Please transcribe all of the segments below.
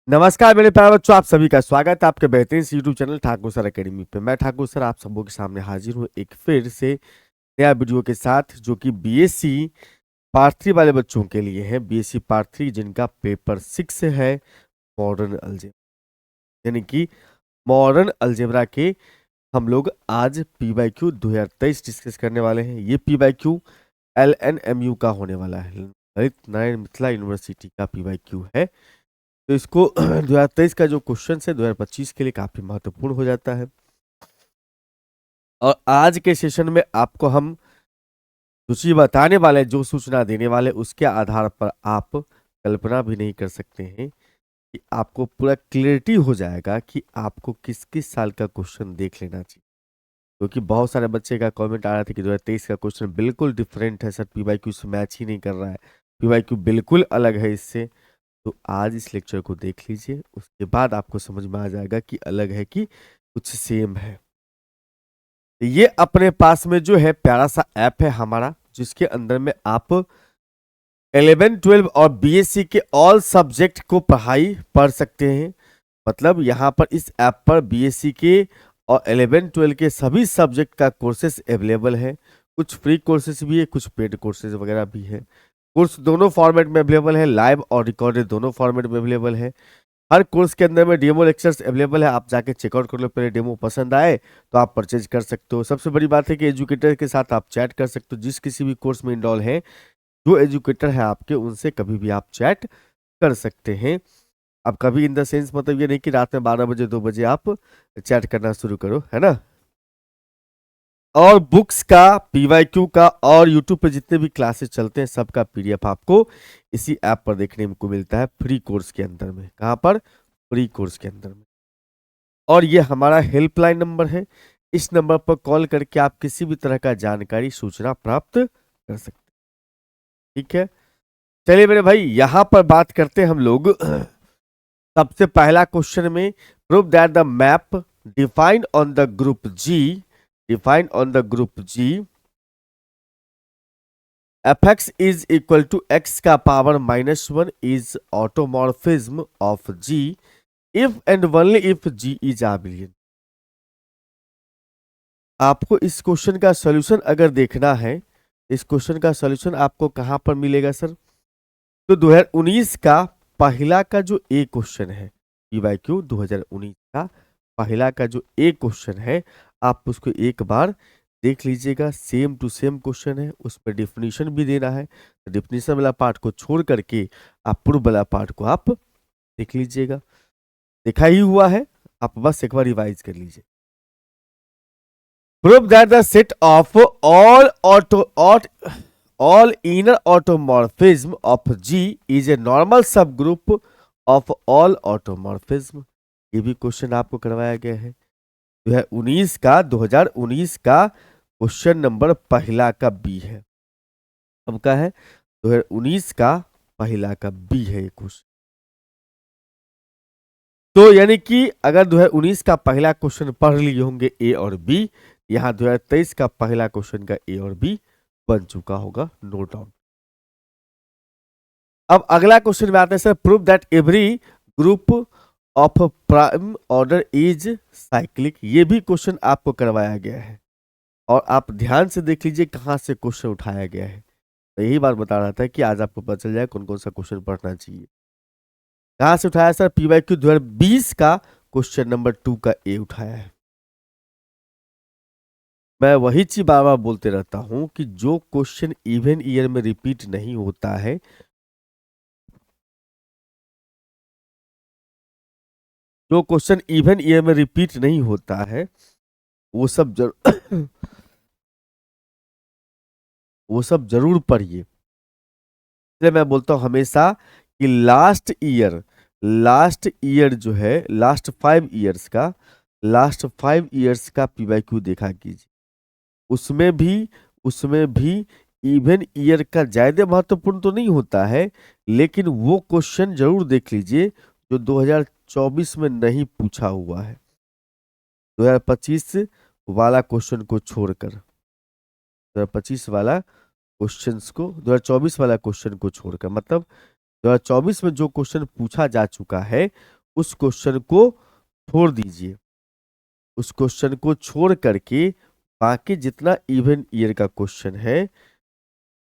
नमस्कार मेरे प्यारे बच्चों, आप सभी का स्वागत है आपके बेहतरीन YouTube channel Thakur sir academy पे। मैं ठाकुर सर आप सबों के सामने हाजिर हूँ एक फिर से नया वीडियो के साथ, जो कि बीएससी पार्ट 3 वाले बच्चों के लिए है। बीएससी पार्ट 3 जिनका पेपर 6 है मॉडर्न अलजेब्रा, यानी कि मॉडर्न अलजेब्रा के हम लोग आज पीवाईक्यू 2023 डिस्कस करने वाले हैं। ये पीवाईक्यू एलएनएमयू का होने वाला है, ललित नारायण मिथिला यूनिवर्सिटी का पीवाईक्यू है। तो इसको 2023 का जो क्वेश्चन है 2025 के लिए काफी महत्वपूर्ण हो जाता है। और आज के सेशन में आपको हम जो चीज बताने वाले, जो सूचना देने वाले, उसके आधार पर आप कल्पना भी नहीं कर सकते हैं कि आपको पूरा क्लियरिटी हो जाएगा कि आपको किस किस साल का क्वेश्चन देख लेना चाहिए। क्योंकि बहुत सारे बच्चे का कमेंट आ रहा था कि 2023 का क्वेश्चन बिल्कुल डिफरेंट है सर, पीवाईक्यू से मैच ही नहीं कर रहा है, पीवाईक्यू बिल्कुल अलग है इससे। तो आज इस लेक्चर को देख लीजिए, उसके बाद आपको समझ में आ जाएगा कि अलग है कि कुछ सेम है। ये अपने पास में जो है प्यारा सा ऐप है हमारा, जिसके अंदर में आप 11, 12 और बीएससी के ऑल सब्जेक्ट को पढ़ सकते हैं। मतलब यहाँ पर इस ऐप पर बीएससी के और 11, 12 के सभी सब्जेक्ट का कोर्सेस अवेलेबल है। कुछ फ्री कोर्सेज भी है, कुछ पेड कोर्सेज वगैरह भी है। कोर्स दोनों फॉर्मेट में अवेलेबल है, लाइव और रिकॉर्डेड दोनों फॉर्मेट में अवेलेबल है। हर कोर्स के अंदर में डेमो लेक्चर्स अवेलेबल है, आप जाके चेकआउट कर लो। पहले डेमो पसंद आए तो आप परचेज कर सकते हो। सबसे बड़ी बात है कि एजुकेटर के साथ आप चैट कर सकते हो, जिस किसी भी कोर्स में इनरोल है, जो एजुकेटर है आपके, उनसे कभी भी आप चैट कर सकते हैं। अब कभी इन द सेंस मतलब ये नहीं कि रात में 12 बजे 2 बजे आप चैट करना शुरू करो, है ना। और बुक्स का, पीवाईक्यू का और यूट्यूब पे जितने भी क्लासेस चलते हैं सबका पीडीएफ आपको इसी ऐप पर देखने को मिलता है, फ्री कोर्स के अंदर में। कहाँ पर? फ्री कोर्स के अंदर में। और ये हमारा हेल्पलाइन नंबर है, इस नंबर पर कॉल करके आप किसी भी तरह का जानकारी सूचना प्राप्त कर सकते हैं। ठीक है, चलिए मेरे भाई यहां पर बात करते हैं हम लोग। सबसे पहला क्वेश्चन में, prove that the map defined on the group G, defined on the group G fx is equal to x का power -1 is automorphism of g if and only if g is abelian। आपको इस question का solution अगर देखना है, इस question का solution आपको कहां पर मिलेगा सर? तो 2019 का पहला का जो ए क्वेश्चन है, पीवाईक्यू 2019 का पहला का जो ए क्वेश्चन है, आप उसको एक बार देख लीजिएगा। सेम टू सेम क्वेश्चन है, उस पर डिफिनीशन भी देना है। तो डिफिनीशन वाला पार्ट को छोड़ करके आप पूर्व वाला पार्ट को आप देख लीजिएगा। देखा ही हुआ है, आप बस एक बार रिवाइज कर लीजिए। Prove that the set of all inner automorphism of G is a normal subgroup of all automorphism। ये भी क्वेश्चन आपको करवाया गया है 2019 का क्वेश्चन नंबर पहला का बी है। अब का है 2019 का पहला का बी है ये क्वेश्चन। तो यानी कि अगर 2019 का पहला क्वेश्चन पढ़ लिए होंगे ए और बी, यहाँ 2023 का पहला क्वेश्चन का ए और बी बन चुका होगा, नो डाउट। अब अगला क्वेश्चन में आते हैं sir, prove that every group of prime order is cyclic. ये भी क्वेश्चन आपको करवाया गया है और आप ध्यान से देख लीजिए कहां से क्वेश्चन उठाया गया है। तो यही बात बता रहा था कि आज आपको पता चल जाए कौन कौन सा क्वेश्चन पढ़ना चाहिए। कहां से उठाया सर? पीवाईक्यू 2020 का क्वेश्चन नंबर 2 का ए उठाया है। मैं वही चीज बार बार बोलते रहता हूं कि जो क्वेश्चन इवन ईयर में रिपीट नहीं होता है, जो क्वेश्चन इवन ईयर में रिपीट नहीं होता है, वो सब वो सब जरूर पढ़िए। इसलिए मैं बोलता हूं हमेशा कि लास्ट ईयर जो है, लास्ट 5 इयर्स का पीवाईक्यू देखा कीजिए। उसमें भी इवन ईयर का ज्यादा महत्वपूर्ण तो नहीं होता है, लेकिन वो क्वेश्चन जरूर देख लीजिए जो 2024 में नहीं पूछा हुआ है। 2025 वाला क्वेश्चन को छोड़कर, 2025 वाला क्वेश्चंस को, 2024 वाला क्वेश्चन को छोड़कर, मतलब 2024 में जो क्वेश्चन पूछा जा चुका है उस क्वेश्चन को छोड़ दीजिए, उस क्वेश्चन को छोड़ करके बाकी जितना इवन ईयर का क्वेश्चन है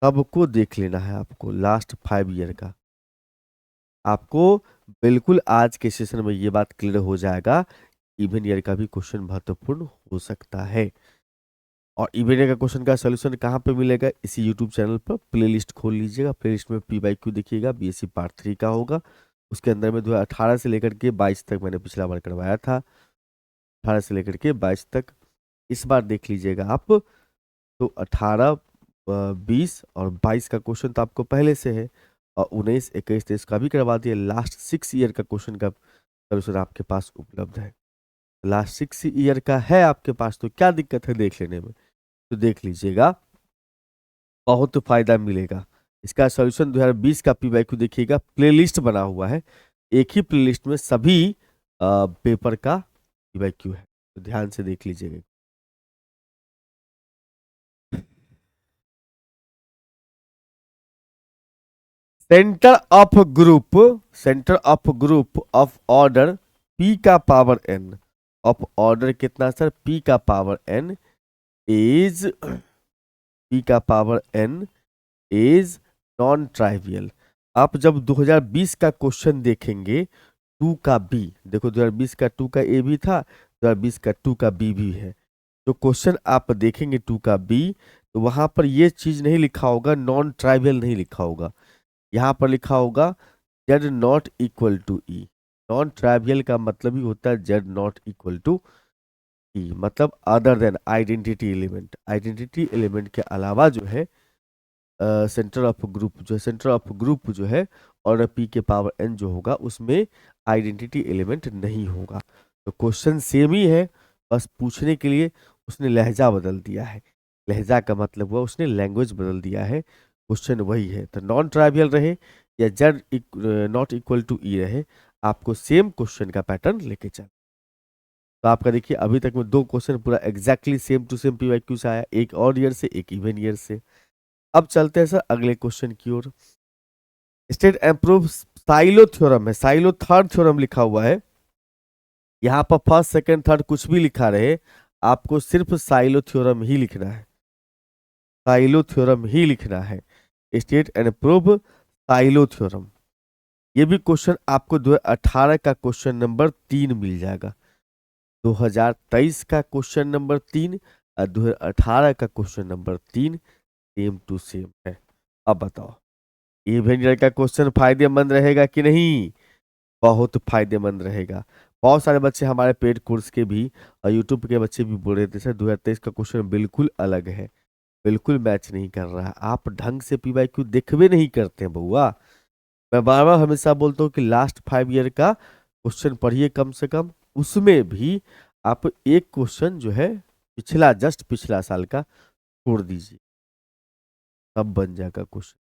सबको देख लेना है आपको, लास्ट 5 ईयर का। आपको बिल्कुल आज के सेशन में ये बात क्लियर हो जाएगा, इवन ईयर का भी क्वेश्चन महत्वपूर्ण हो सकता है। और इवन ईयर का क्वेश्चन का सलूशन कहाँ पे मिलेगा? इसी यूट्यूब चैनल पर प्लेलिस्ट खोल लीजिएगा, प्लेलिस्ट में P/Q देखिएगा, बीएससी पार्ट 3 का होगा। उसके अंदर में 2018 से लेकर के 22 तक मैंने पिछला बार करवाया था, 18 से लेकर के 22 तक। इस बार देख लीजिएगा आप, तो 18, 20 और 22 का क्वेश्चन तो आपको पहले से है, और 19, 21, 23 का भी करवा दिए। लास्ट 6 ईयर का क्वेश्चन का सलूशन आपके पास उपलब्ध है, लास्ट 6 ईयर का है आपके पास, तो क्या दिक्कत है देख लेने में? तो देख लीजिएगा, बहुत फायदा मिलेगा। इसका सॉल्यूशन 2020 का P/Q देखिएगा, प्लेलिस्ट बना हुआ है, एक ही प्लेलिस्ट में सभी पेपर का P/Q है, तो ध्यान से देख लीजिएगा। Centre of group, centre of group of order P का पावर n, ऑफ ऑर्डर कितना सर? P का पावर n इज, P का power n is non trivial. आप जब 2020 का क्वेश्चन देखेंगे 2 का B, देखो 2020 का 2 का A भी था, 2020 का 2 का B भी है। तो क्वेश्चन आप देखेंगे 2 का B, तो वहां पर ये चीज नहीं लिखा होगा, नॉन ट्राइवियल नहीं लिखा होगा, यहाँ पर लिखा होगा Z not equal to E। Non trivial का मतलब ही होता है Z not equal to E, मतलब other than identity element. Identity element के अलावा जो है सेंटर ऑफ ग्रुप जो है, सेंटर ऑफ ग्रुप जो है और P के पावर n जो होगा उसमें आइडेंटिटी एलिमेंट नहीं होगा। तो क्वेश्चन सेम ही है, बस पूछने के लिए उसने लहजा बदल दिया है। लहजा का मतलब हुआ उसने लैंग्वेज बदल दिया है, क्वेश्चन वही है। तो नॉन ट्राइवियल रहे या Z not equal to E रहे, आपको सेम क्वेश्चन का पैटर्न लेके चल। तो आपका देखिए अभी तक में 2 क्वेश्चन पूरा exactly same to same P/Q से आया, एक ऑड ईयर से, एक इवन ईयर से। अब चलते हैं सर अगले क्वेश्चन की ओर। State and prove Sylow theorem है, साइलो थर्ड थ्योरम लिखा हुआ है, यहाँ पर फर्स्ट सेकंड थर्ड कुछ भी लिखा रहे, आपको सिर्फ साइलो थ्योरम ही लिखना है, साइलो थ्योरम ही लिखना है। State and prove Sylow theorem. ये भी क्वेश्चन आपको 2018 का क्वेश्चन नंबर 3 मिल जाएगा, 2023 का क्वेश्चन नंबर 3 और 2018 का question number 3 same to same है। अब बताओ इवन ईयर का क्वेश्चन फायदेमंद रहेगा कि नहीं? बहुत फायदेमंद रहेगा। बहुत सारे बच्चे हमारे पेड कोर्स के भी और यूट्यूब के बच्चे भी बोल रहे थे सर 2023 का क्वेश्चन बिल्कुल अलग है, बिल्कुल मैच नहीं कर रहा है, आप ढंग से P/Q देखबे नहीं करते हैं बउआ। मैं बार बार हमेशा बोलता हूँ कि लास्ट 5 ईयर का क्वेश्चन पढ़िए कम से कम, उसमें भी आप एक क्वेश्चन जो है पिछला, जस्ट पिछला साल का छोड़ दीजिए, तब बन जाएगा क्वेश्चन,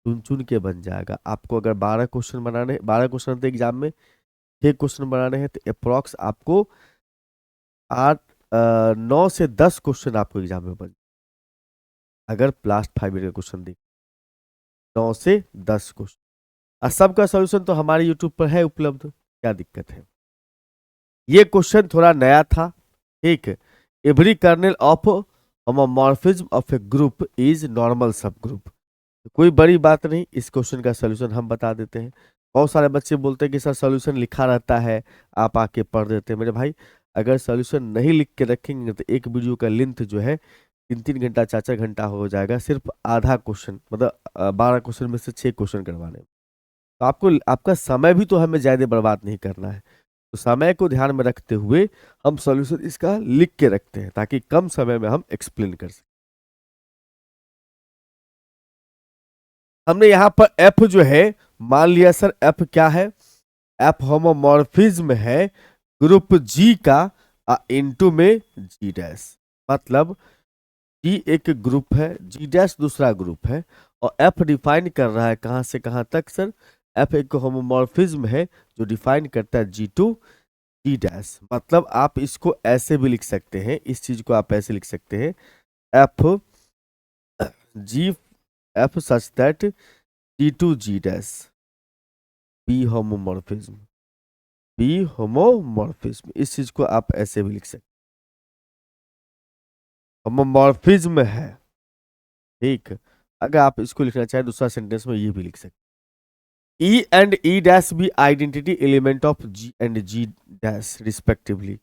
चुन चुन के बन जाएगा। आपको अगर 12 क्वेश्चन बनाने, 12 क्वेश्चन थे एग्जाम में, 6 क्वेश्चन बनाने हैं, तो अप्रोक्स आपको 9 से 10 क्वेश्चन आपको एग्जाम में बन, अगर लास्ट 5 ईयर का क्वेश्चन देख, 9 से 10 क्वेश्चन, और सबका सोल्यूशन तो हमारे यूट्यूब पर है उपलब्ध, क्या दिक्कत है? ये क्वेश्चन थोड़ा नया था, ठीक। Every kernel of homomorphism of A group is normal सब ग्रुप। कोई बड़ी बात नहीं, इस क्वेश्चन का सोल्यूशन हम बता देते हैं। बहुत सारे बच्चे बोलते हैं कि सर सोल्यूशन लिखा रहता है, आप आके पढ़ देते हैं। मेरे भाई अगर सोल्यूशन नहीं लिख के रखेंगे तो एक वीडियो का लेंथ जो है 3-3 घंटा 4-4 घंटा हो जाएगा, सिर्फ आधा क्वेश्चन, मतलब 12 क्वेश्चन में से 6 क्वेश्चन करवाने में। तो आपको आपका समय भी तो हमें ज़्यादा बर्बाद नहीं करना है, तो समय को ध्यान में रखते हुए हम सॉल्यूशन इसका लिख के रखते हैं ताकि कम समय में हम एक्सप्लेन कर सकें। हमने यहाँ पर एफ जो है मान लिया सर, एफ क्या है? एफ होमोमॉर्फिज्म है ग्रुप जी का इनटू में जी डैश, मतलब जी एक ग्रुप है, जी डैश दूसरा ग्रुप है, और एफ डिफाइन कर रहा है कहां से कहां तक सर? एफ एक होमोमॉर्फिज्म है जो डिफाइन करता है जी टू जी डैश, मतलब आप इसको ऐसे भी लिख सकते हैं, इस चीज को आप ऐसे लिख सकते हैं, F G, F such that G to G dash B homomorphism, B homomorphism, इस चीज को आप ऐसे भी लिख सकते, होमोमॉर्फिज्म है। ठीक, अगर आप इसको लिखना चाहें दूसरा सेंटेंस में ये भी लिख सकते, E and E dash be identity element of G and G dash respectively।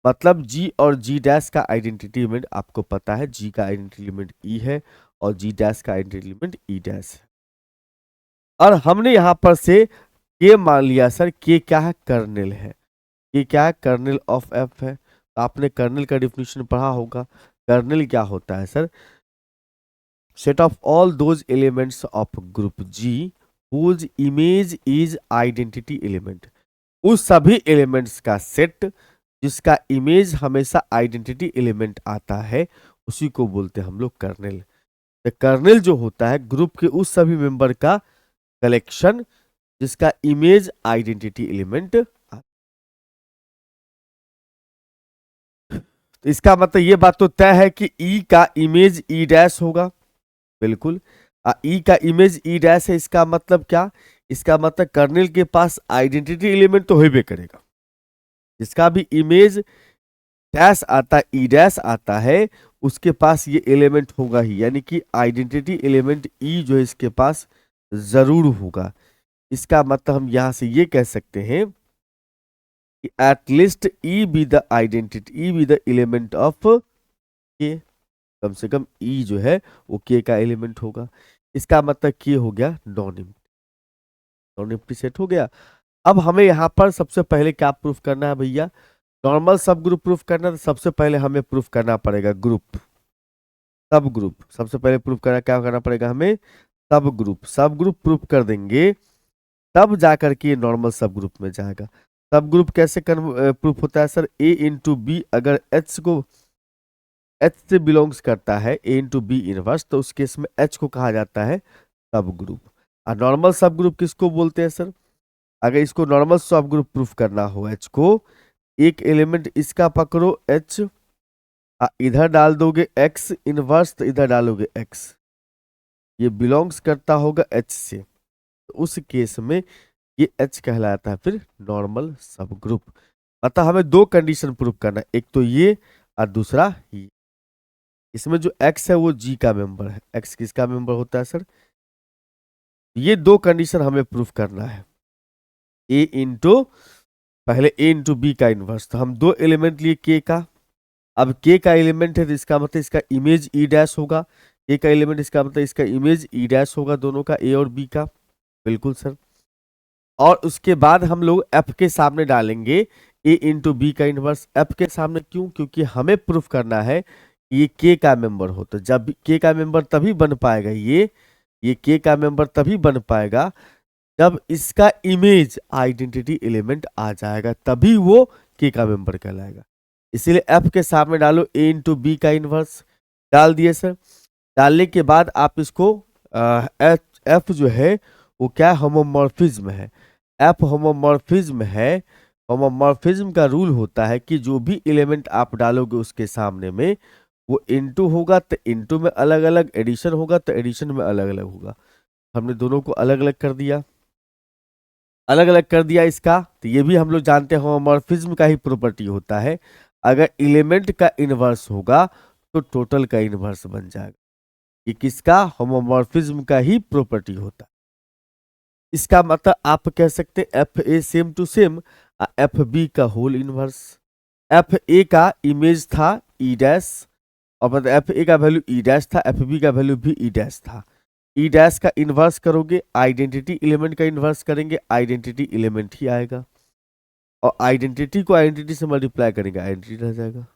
मतलब G और G dash का आइडेंटिटी एलिमेंट आपको पता है, G का आइडेंटिटी एलिमेंट E है और G dash का आइडेंटिटी एलिमेंट E dash है। और हमने यहां पर से K मान लिया सर, K क्या है, कर्नेल है। K क्या है, कर्नेल ऑफ F है। तो आपने कर्नेल का डिफिनेशन पढ़ा होगा। कर्नेल क्या होता है sir, set of all those elements of group G whose image is identity element. उस सभी एलिमेंट्स का सेट जिसका इमेज हमेशा आइडेंटिटी एलिमेंट आता है, उसी को बोलते हैं हम लोग कर्नेल। तो कर्नेल जो होता है ग्रुप के उस सभी मेंबर का कलेक्शन जिसका इमेज आइडेंटिटी एलिमेंट आता है। तो इसका मतलब ये बात तो तय है कि ई का इमेज ई डैश होगा, बिल्कुल। ई का इमेज ई डैश है, इसका मतलब क्या, इसका मतलब कर्नेल के पास आइडेंटिटी एलिमेंट तो होबे करेगा, जिसका भी इमेज डैश आता, ई डैश आता है, उसके पास ये एलिमेंट होगा ही, यानी कि आइडेंटिटी एलिमेंट ई जो है इसके पास जरूर होगा। इसका मतलब हम यहां से ये कह सकते हैं कि at least E be the identity, E be the element of के, कम से कम ई जो है वो के का एलिमेंट होगा। इसका मतलब के हो गया non empty, non empty set हो गया। अब हमें यहाँ पर सबसे पहले क्या प्रूफ करना है भैया, नॉर्मल सब ग्रुप प्रूफ करना है। तो सबसे पहले हमें प्रूफ करना पड़ेगा ग्रुप, सब ग्रुप। सबसे पहले प्रूफ करना, क्या करना पड़ेगा हमें, सब ग्रुप। सब ग्रुप प्रूफ कर देंगे तब जाकर के नॉर्मल सब ग्रुप में जाएगा। सब ग्रुप कैसे प्रूफ होता है सर, ए इंटू बी, अगर एच को एच से बिलोंग्स करता है ए इंटू बी इनवर्स, तो उस केस में एच को कहा जाता है सब ग्रुप। और नॉर्मल सब ग्रुप किसको बोलते हैं सर, अगर इसको नॉर्मल सब ग्रुप प्रूफ करना हो एच को, एक एलिमेंट इसका पकड़ो एच, इधर डाल दोगे एक्स इनवर्स, तो इधर डालोगे एक्स, ये बिलोंग्स करता होगा एच से, तो उस केस में ये एच कहलाता है फिर नॉर्मल सब ग्रुप। अतः हमें दो कंडीशन प्रूफ करना है, एक तो ये और दूसरा ये। इसमें जो एक्स है वो जी का मेंबर है, एक्स किसका मेंबर होता है सर, ये दो कंडीशन हमें प्रूफ करना है। ए इंटू, पहले ए इंटू बी का इनवर्स, तो हम दो एलिमेंट लिए के का। अब के का एलिमेंट है तो इसका मतलब इसका इमेज ई डैश होगा, ए का एलिमेंट इसका मतलब इसका इमेज ई डैश होगा, दोनों का, ए और बी का, बिल्कुल सर। और उसके बाद हम लोग एफ के सामने डालेंगे ए इंटू बी का इनवर्स। एफ के सामने क्यों, क्योंकि हमें प्रूफ करना है ये के का मेंबर हो, तो जब के का मेंबर तभी बन पाएगा, ये के का मेंबर तभी बन पाएगा जब इसका इमेज आइडेंटिटी एलिमेंट आ जाएगा, तभी वो के का मेंबर कहलाएगा। इसीलिए एफ के सामने डालो ए इंटू बी का इनवर्स, डाल दिए सर। डालने के बाद आप इसको एफ जो है वो क्या, होमोमॉर्फिज्म है, एफ होमोमॉर्फिज्म है। होमोमॉर्फिज्म का रूल होता है कि जो भी एलिमेंट आप डालोगे उसके सामने में, वो इनटू होगा तो इनटू में अलग अलग, एडिशन होगा तो एडिशन में अलग अलग होगा। हमने दोनों को अलग अलग कर दिया, अलग अलग कर दिया इसका, तो ये भी हम लोग जानते हैं होमोमॉर्फिज्म का ही प्रॉपर्टी होता है, अगर एलिमेंट का इनवर्स होगा तो टोटल का इनवर्स बन जाएगा। ये किसका, होमोमॉर्फिज्म का ही प्रॉपर्टी होता है। इसका मतलब आप कह सकते हैं F A same to same F B का होल इनवर्स। एफ ए का इमेज था ई डैश, और मतलब एफ ए का वैल्यू ई डैश था, एफ बी का वैल्यू भी ई डैश था। ई डैश का इन्वर्स करोगे, आइडेंटिटी एलिमेंट का इन्वर्स करेंगे, आइडेंटिटी एलिमेंट ही आएगा, और आइडेंटिटी को आइडेंटिटी से मल्टीप्लाई करेंगे, आइडेंटिटी रह जाएगा।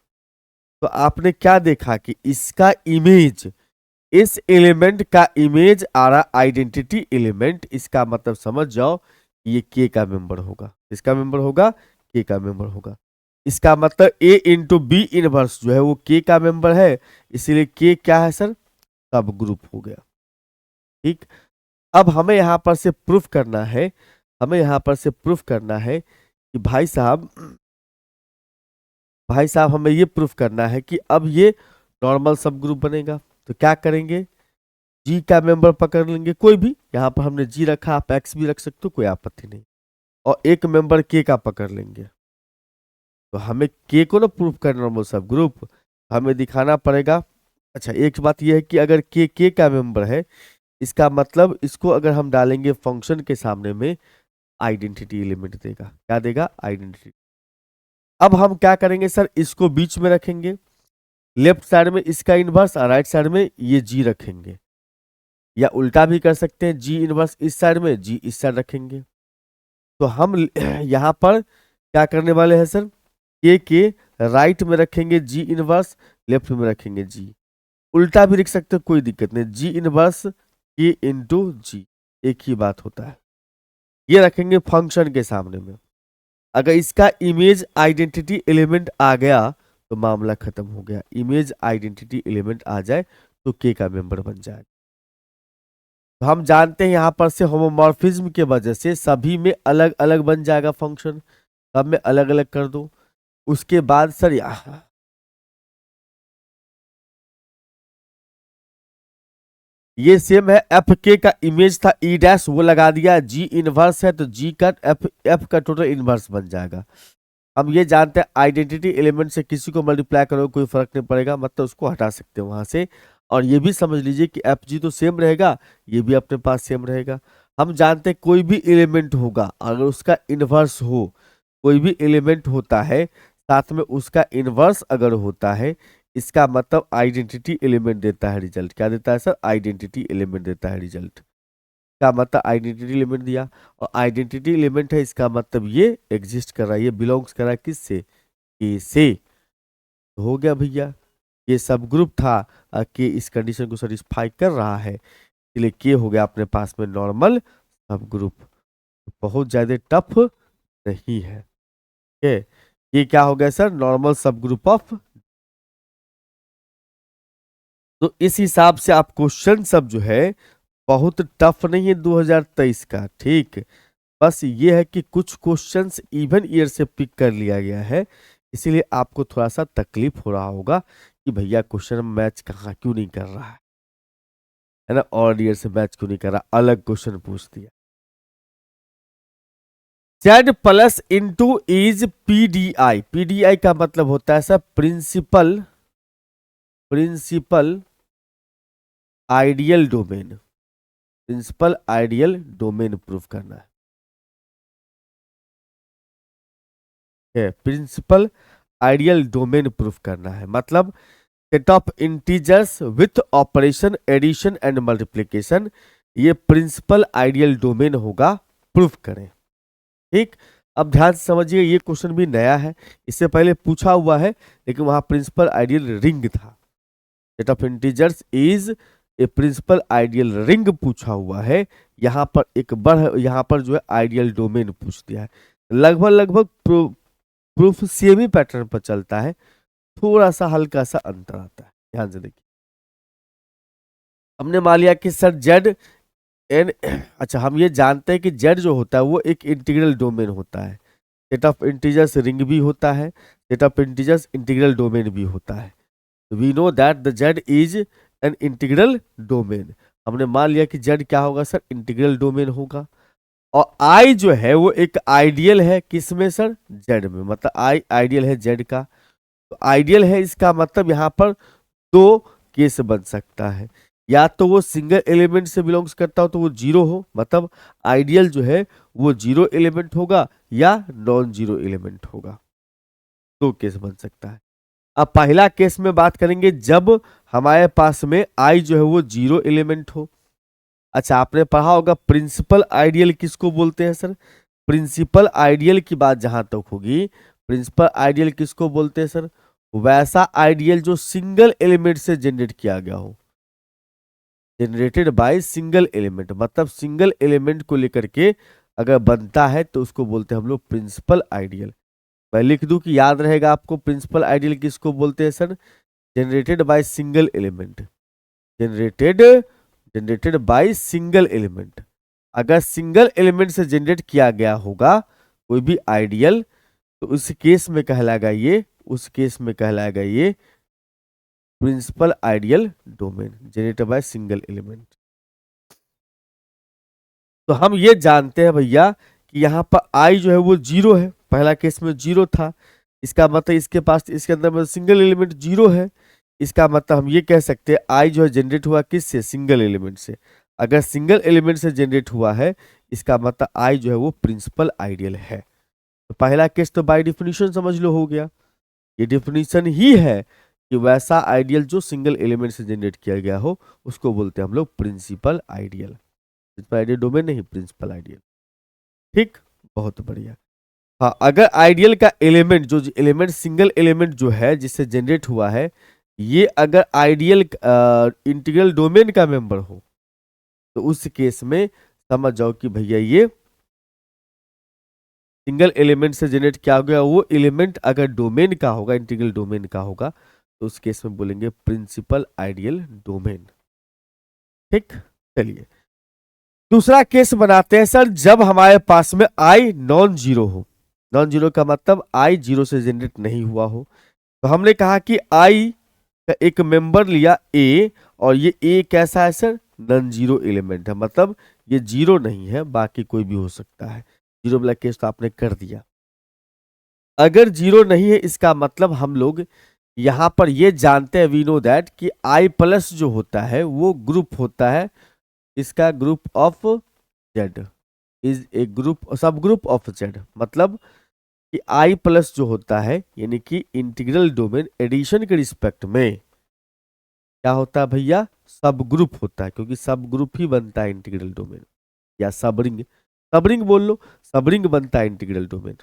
तो आपने क्या देखा कि इसका इमेज, इस एलिमेंट का इमेज आ रहा आइडेंटिटी एलिमेंट, इसका मतलब समझ जाओ ये के का मेंबर होगा। इसका मेंबर होगा, के का मेंबर होगा। इसका मतलब ए इंटू बी इनवर्स जो है वो के का मेंबर है, इसीलिए के क्या है सर, सब ग्रुप हो गया। ठीक, अब हमें यहां पर से प्रूफ करना है, हमें यहां पर से प्रूफ करना है कि भाई साहब हमें ये प्रूफ करना है कि अब ये नॉर्मल सब ग्रुप बनेगा। तो क्या करेंगे, जी का मेंबर पकड़ लेंगे कोई भी, यहाँ पर हमने जी रखा, आप एक्स भी रख सकते हो, कोई आपत्ति नहीं। और एक मेंबर के का पकड़ लेंगे, तो हमें के को ना प्रूफ करना नॉर्मल सब ग्रुप, हमें दिखाना पड़ेगा। अच्छा, एक बात यह है कि अगर के का मेंबर है, इसका मतलब इसको अगर हम डालेंगे फंक्शन के सामने में, आइडेंटिटी एलिमेंट देगा। क्या देगा? आइडेंटिटी। अब हम क्या करेंगे सर, इसको बीच में रखेंगे, लेफ्ट साइड में इसका इनवर्स और राइट साइड में ये जी रखेंगे, या उल्टा भी कर सकते हैं, जी इनवर्स इस साइड में, जी इस साइड रखेंगे। तो हम यहाँ पर क्या करने वाले हैं सर, के राइट में रखेंगे जी इनवर्स, लेफ्ट में रखेंगे जी। उल्टा भी लिख सकते हो, कोई दिक्कत नहीं, जी इनवर्स के इंटू जी, एक ही बात होता है। ये रखेंगे फंक्शन के सामने में। अगर इसका इमेज आइडेंटिटी एलिमेंट आ गया तो मामला खत्म हो गया। इमेज आइडेंटिटी एलिमेंट आ जाए तो के का मेंबर बन जाए। तो हम जानते हैं यहां पर से होमोमॉर्फिज्म के वजह से सभी में अलग अलग बन जाएगा फंक्शन, सब में अलग अलग कर दो। उसके बाद सर ये सेम है, एफ के का इमेज था ई डैश, वो लगा दिया, जी इनवर्स है तो जी का एफ का टोटल इनवर्स बन जाएगा। हम ये जानते हैं आइडेंटिटी एलिमेंट से किसी को मल्टीप्लाई करो कोई फर्क नहीं पड़ेगा, मतलब उसको हटा सकते हैं वहां से। और ये भी समझ लीजिए कि एफ जी तो सेम रहेगा, ये भी अपने पास सेम रहेगा। हम जानते हैं कोई भी एलिमेंट होगा अगर उसका इनवर्स हो, कोई भी एलिमेंट होता है साथ में उसका इनवर्स अगर होता है, इसका मतलब आइडेंटिटी एलिमेंट देता है रिजल्ट। क्या देता है सर? आइडेंटिटी एलिमेंट देता है रिजल्ट। का मतलब आइडेंटिटी एलिमेंट दिया, और आइडेंटिटी एलिमेंट है इसका मतलब ये एग्जिस्ट कर रहा है, ये बिलोंग्स कर रहा है किससे? ए से। तो हो गया भैया, ये सब ग्रुप था कि इस कंडीशन को सेटिस्फाई कर रहा है, इसलिए के हो गया अपने पास में नॉर्मल सब ग्रुप। बहुत ज्यादा टफ नहीं है। ये क्या हो गया सर? नॉर्मल सब ग्रुप ऑफ। तो इस हिसाब से आप क्वेश्चन सब जो है बहुत टफ नहीं है 2023 का, ठीक। बस ये है कि कुछ क्वेश्चंस इवन ईयर से पिक कर लिया गया है, इसीलिए आपको थोड़ा सा तकलीफ हो रहा होगा कि भैया क्वेश्चन मैच कहाँ क्यों नहीं कर रहा है ना, और ईयर से मैच क्यों नहीं कर रहा, अलग क्वेश्चन पूछ दिया। Z plus into is PDI. PDI का मतलब होता है sir principal principal ideal domain. Principal ideal domain proof करना है, प्रिंसिपल आइडियल डोमेन प्रूफ करना है, मतलब set of integers with operation addition and multiplication, ये प्रिंसिपल आइडियल डोमेन होगा, प्रूफ करें। ठीक, अब ध्यान से समझिए, ये क्वेश्चन भी नया है, इससे पहले पूछा हुआ है लेकिन वहां प्रिंसिपल आइडियल रिंग था। Set of integers is a principal ideal ring पूछा हुआ है, यहाँ पर एक बढ़, यहाँ पर जो है आइडियल डोमेन पूछ दिया है। लगभग लगभग प्रूफ सेम ही पैटर्न पर चलता है, थोड़ा सा हल्का सा अंतर आता है। ध्यान से देखिए, हमने मान लिया कि सर जेड एन अच्छा, हम ये जानते हैं कि जेड जो होता है वो एक इंटीग्रल डोमेन होता है, सेट ऑफ इंटीजर्स रिंग भी होता है, set of integers integral domain भी होता है। We know that the Z is an integral domain. हमने मान लिया कि जेड क्या होगा सर? इंटीग्रल डोमेन होगा। और आई जो है वो एक आइडियल है, किसमें सर? जेड में, मतलब आई आइडियल है जेड का। तो आइडियल है इसका मतलब यहाँ पर दो केस बन सकता है, या तो वो सिंगल एलिमेंट से बिलोंग्स करता हो तो वो जीरो हो, मतलब आइडियल जो है वो जीरो एलिमेंट होगा, या नॉन जीरो एलिमेंट होगा। दो केस बन सकता है। अब पहला केस में बात करेंगे जब हमारे पास में आई जो है वो जीरो एलिमेंट हो। अच्छा, आपने पढ़ा होगा प्रिंसिपल आइडियल किसको बोलते हैं सर? प्रिंसिपल आइडियल की बात जहां तक होगी, प्रिंसिपल आइडियल किसको बोलते हैं सर? वैसा आइडियल जो सिंगल एलिमेंट से जनरेट किया गया हो, जनरेटेड बाय सिंगल एलिमेंट, मतलब सिंगल एलिमेंट को लेकर के अगर बनता है तो उसको बोलते हैं हम लोग प्रिंसिपल आइडियल। मैं लिख दूं कि याद रहेगा आपको, प्रिंसिपल आइडियल किसको बोलते हैं sir? Generated by single element, generated generated by single element. अगर सिंगल एलिमेंट से जनरेट किया गया होगा कोई भी आइडियल, तो उस केस में कहलाएगा ये, उस केस में कहलाएगा ये principal ideal domain, generated by single element. तो हम ये जानते हैं भैया कि यहाँ पर आई जो है वो जीरो है, पहला केस में जीरो था, इसका मतलब इसके पास इसके अंदर में सिंगल एलिमेंट जीरो है। इसका मतलब हम ये कह सकते हैं आई जो है जनरेट हुआ किससे, सिंगल एलिमेंट से। अगर सिंगल एलिमेंट से जनरेट हुआ है इसका मतलब आई जो है वो प्रिंसिपल आइडियल है। तो पहला केस तो बाय डिफिनीशन समझ लो हो गया, ये डिफिनीशन ही है कि वैसा आइडियल जो सिंगल एलिमेंट से जनरेट किया गया हो उसको बोलते हैं हम लोग principal ideal. Principal ideal domain नहीं, प्रिंसिपल आइडियल। ठीक, बहुत बढ़िया। हाँ, अगर आइडियल का एलिमेंट जो एलिमेंट सिंगल एलिमेंट जो है जिससे जनरेट हुआ है ये अगर आइडियल इंटीग्रल डोमेन का मेंबर हो तो उस केस में समझ जाओ कि भैया ये सिंगल एलिमेंट से जनरेट किया गया वो एलिमेंट अगर डोमेन का होगा, इंटीग्रल डोमेन का होगा, तो उस केस में बोलेंगे प्रिंसिपल आइडियल डोमेन। ठीक, चलिए दूसरा केस बनाते हैं सर, जब हमारे पास में आई नॉन जीरो हो। नॉन जीरो का मतलब आई जीरो से जनरेट नहीं हुआ हो। तो हमने कहा कि आई का एक मेंबर लिया ए, और ये ए कैसा है सर, नॉन जीरो एलिमेंट है, मतलब ये जीरो नहीं है, बाकी कोई भी हो सकता है। जीरो वाला केस तो आपने कर दिया। अगर जीरो नहीं है इसका मतलब हम लोग यहां पर ये जानते हैं, वी नो दैट, कि आई प्लस जो होता है वो ग्रुप होता है, इसका group of Z is a group, सब ग्रुप ऑफ जेड। मतलब कि आई प्लस जो होता है यानी कि इंटीग्रल डोमेन एडिशन के रिस्पेक्ट में क्या होता है भैया, सब ग्रुप होता है, क्योंकि सब ग्रुप ही बनता है इंटीग्रल डोमेन, या सबरिंग, सबरिंग बोल लो, सबरिंग बनता है इंटीग्रल डोमेन।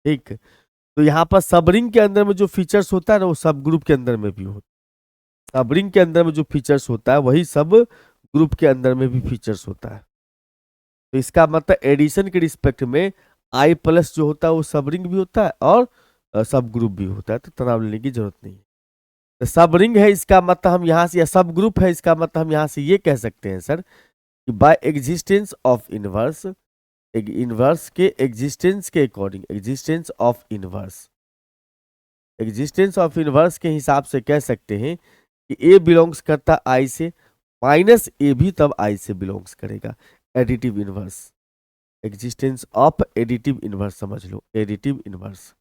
ठीक, तो यहाँ पर सबरिंग के अंदर में जो फीचर्स होता है ना वो सब ग्रुप के अंदर में भी होता है। सबरिंग के अंदर में जो फीचर्स होता है वही सब ग्रुप के अंदर में भी फीचर्स होता है। तो इसका मतलब एडिशन के रिस्पेक्ट में आई प्लस जो होता है वो सब रिंग भी होता है और सब ग्रुप भी होता है, तो तनाव लेने की जरूरत नहीं है। तो सब रिंग है इसका मतलब हम यहाँ से, या सब ग्रुप है इसका मतलब हम यहाँ से ये कह सकते हैं सर कि by existence of inverse, inverse के एग्जिस्टेंस के according, existence of inverse, existence of inverse के हिसाब से कह सकते हैं कि ए बिलोंग्स करता आई से, माइनस ए भी तब आई से बिलोंग्स करेगा। Additive inverse, existence of additive inverse समझ लो, additive inverse,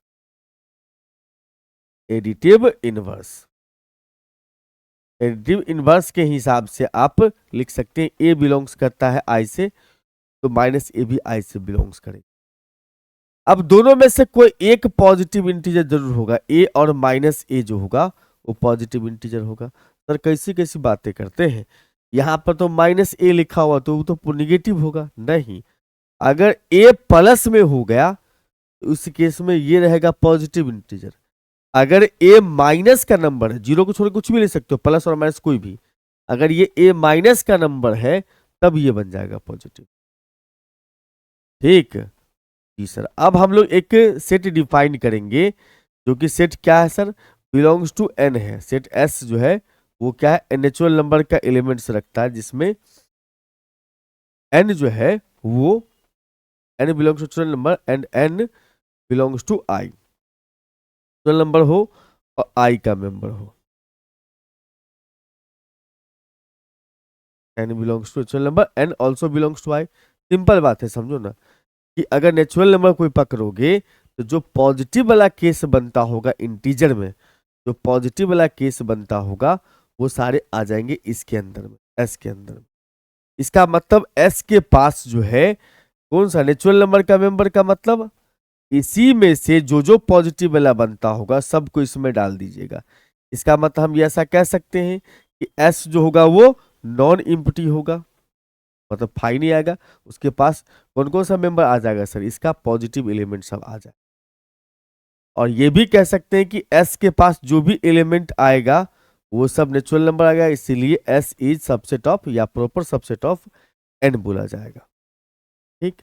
additive inverse, additive inverse के हिसाब से आप लिख सकते हैं ए बिलोंग्स करता है आई से, तो माइनस ए भी आई से बिलोंग्स करेगा। अब दोनों में से कोई एक पॉजिटिव इंटीजर जरूर होगा, ए और माइनस ए जो होगा वो पॉजिटिव इंटीजर होगा। सर कैसी कैसी बातें करते हैं, यहां पर तो माइनस ए लिखा हुआ तो वो तो निगेटिव होगा, नहीं, अगर ए प्लस में हो गया तो उस केस में ये रहेगा पॉजिटिव इंटीजर। अगर ए माइनस का नंबर है, जीरो को छोड़ कुछ भी ले सकते हो, प्लस और माइनस कोई भी, अगर ये ए माइनस का नंबर है तब ये बन जाएगा पॉजिटिव। ठीक जी सर, अब हम लोग एक सेट डिफाइन करेंगे जो कि सेट क्या है सर, बिलोंग्स टू एन है। सेट एस जो है वो क्या है, नेचुरल नंबर का एलिमेंट्स रखता है, जिसमें एन जो है वो N belongs to natural number and N belongs to I, natural number हो और आई का मेंबर हो, N belongs to natural number N also belongs to I. Simple बात है, समझो ना कि अगर नेचुरल नंबर कोई पकड़ोगे तो जो पॉजिटिव वाला केस बनता होगा इंटीजर में, जो पॉजिटिव वाला केस बनता होगा वो सारे आ जाएंगे इसके अंदर में, एस के अंदर में। इसका मतलब एस के पास जो है कौन सा नेचुरल नंबर का मेंबर, का मतलब इसी में से जो जो पॉजिटिव वाला बनता होगा सबको इसमें डाल दीजिएगा। इसका मतलब हम ये ऐसा कह सकते हैं कि एस जो होगा वो नॉन इम्पटी होगा, मतलब फाई नहीं आएगा, उसके पास कौन कौन सा मेंबर आ जाएगा सर, इसका पॉजिटिव एलिमेंट सब आ जाए। और ये भी कह सकते हैं कि एस के पास जो भी एलिमेंट आएगा वो सब नेचुरल नंबर आ गया, इसीलिए एस इज सबसेट ऑफ या प्रॉपर सबसेट ऑफ एन बोला जाएगा। ठीक,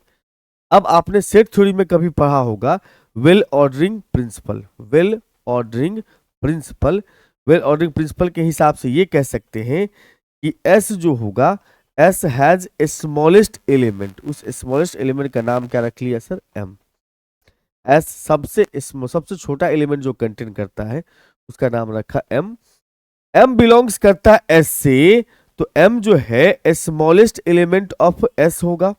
अब आपने सेट थ्योरी में कभी पढ़ा होगा well ordering principle, well ordering principle, well ordering principle के हिसाब से ये कह सकते हैं कि एस जो होगा, एस हैज स्मॉलेस्ट एलिमेंट, उस स्मॉलेस्ट एलिमेंट का नाम क्या रख लिया सर, एम। एस सबसे छोटा एलिमेंट जो कंटेन करता है उसका नाम रखा एम। एम बिलोंग्स करता है एस से, तो एम जो है स्मॉलेस्ट एलिमेंट ऑफ एस होगा।